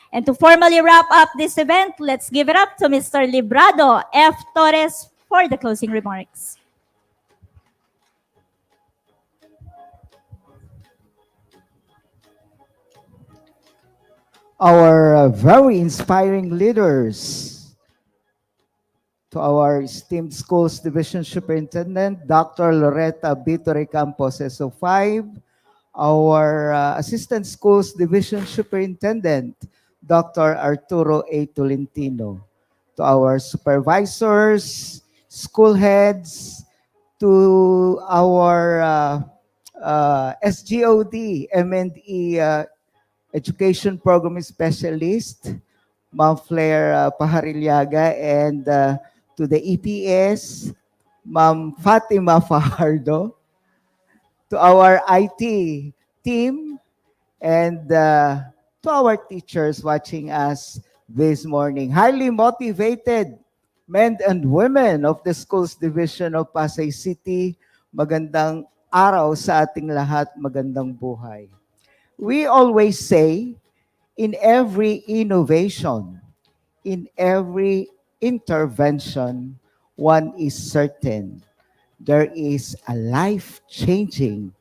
And to formally wrap up this event, let's give it up to Mr. Librado F. Torres for the closing remarks. Our very inspiring leaders, to our esteemed schools division superintendent, Dr. Loretta Bitore Campos, SO5, our assistant schools division superintendent, Dr. Arturo A. Tolentino, to our supervisors, school heads, to our SGOD, M&E Education Program Specialist, Ma'am Flair Pahariliaga, and to the EPS, Ma'am Fatima Fajardo, to our IT team, and to our teachers watching us this morning. Highly motivated men and women of the Schools Division of Pasay City, magandang araw sa ating lahat, magandang buhay. We always say, in every innovation, in every intervention, one is certain. There is a life-changing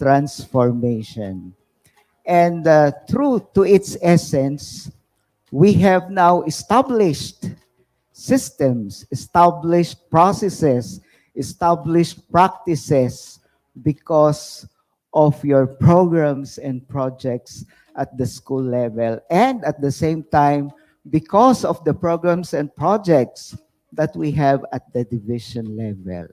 transformation. And true to its essence, we have now established systems, established processes, established practices because of your programs and projects at the school level. And at the same time, because of the programs and projects that we have at the division level.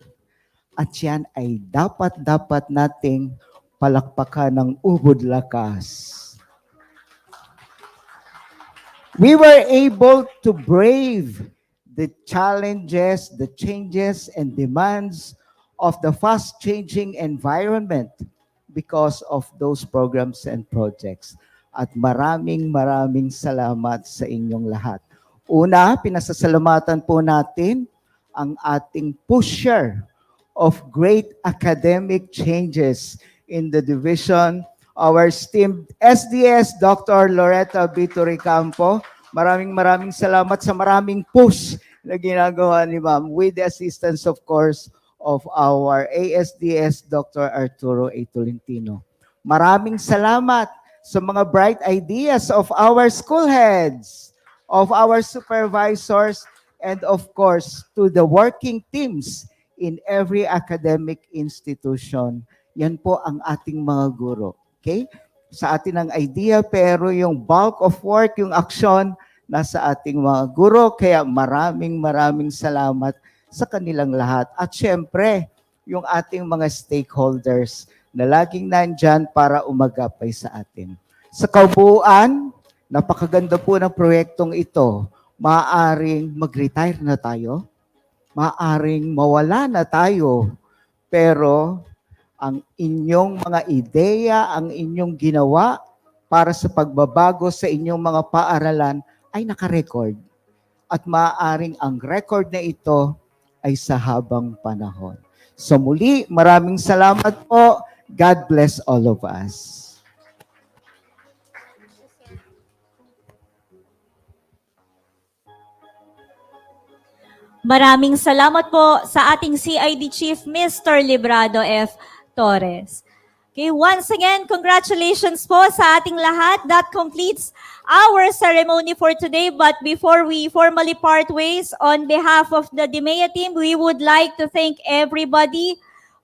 At yan ay dapat nating palakpakan ng ubod lakas. We were able to brave the challenges, the changes, and demands of the fast-changing environment because of those programs and projects. At maraming salamat sa inyong lahat. Una, pinasasalamatan po natin ang ating pusher of great academic changes in the division, our esteemed SDS, Dr. Loretta Bitore Campo. Maraming salamat sa maraming push na ginagawa ni Ma'am with the assistance, of course, of our ASDS, Dr. Arturo A. Tolentino. Maraming salamat sa mga bright ideas of our school heads, of our supervisors, and of course, to the working teams in every academic institution. Yan po ang ating mga guro. Okay? Sa atin ang idea, pero yung bulk of work, yung action, nasa ating mga guro. Kaya maraming salamat sa kanilang lahat. At syempre, yung ating mga stakeholders na laging nandyan para umagapay sa atin. Sa kabuuan, napakaganda po ng proyektong ito. Maaaring mag-retire na tayo. Maaaring mawala na tayo. Pero ang inyong mga ideya, ang inyong ginawa para sa pagbabago sa inyong mga paaralan ay nakarecord. At maaaring ang record na ito ay sa habang panahon. So muli, maraming salamat po. God bless all of us. Maraming salamat po sa ating CID Chief, Mr. Librado F. Torres. Okay, once again, congratulations po sa ating lahat. That completes our ceremony for today. But before we formally part ways, on behalf of the DMEA team, we would like to thank everybody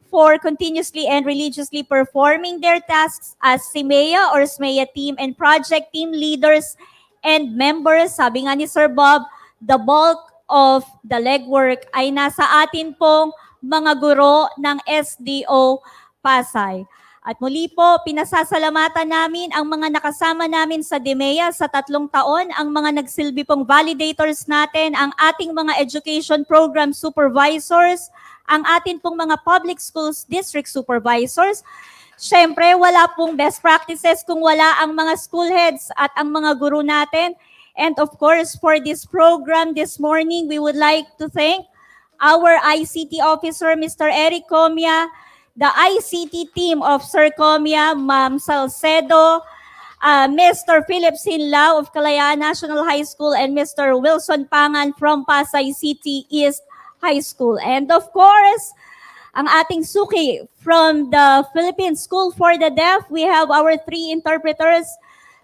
for continuously and religiously performing their tasks as SIMEA or SMEA team and project team leaders and members. Sabi nga ni Sir Bob, the bulk of the legwork ay nasa atin pong mga guro ng SDO Pasay. At muli po, pinasasalamatan namin ang mga nakasama namin sa DMEA sa 3 taon, ang mga nagsilbi pong validators natin, ang ating mga education program supervisors, ang atin pong mga public schools district supervisors. Siyempre, wala pong best practices kung wala ang mga school heads at ang mga guru natin. And of course, for this program this morning, we would like to thank our ICT officer, Mr. Eric Comia, the ICT team of Sir Comia, Ma'am Salcedo, Mr. Philip Sinlao of Kalayaan National High School, and Mr. Wilson Pangan from Pasay City East High School. And of course, ang ating suki from the Philippine School for the Deaf, we have our 3 interpreters,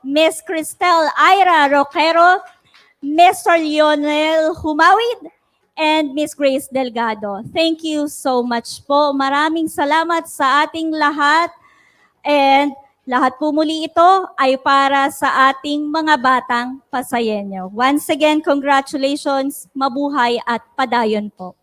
Miss Cristel Ira Roquero, Mr. Lionel Humawid, and Miss Grace Delgado. Thank you so much po. Maraming salamat sa ating lahat. And lahat po muli ito ay para sa ating mga batang Pasayenyo. Once again, congratulations, mabuhay at padayon po.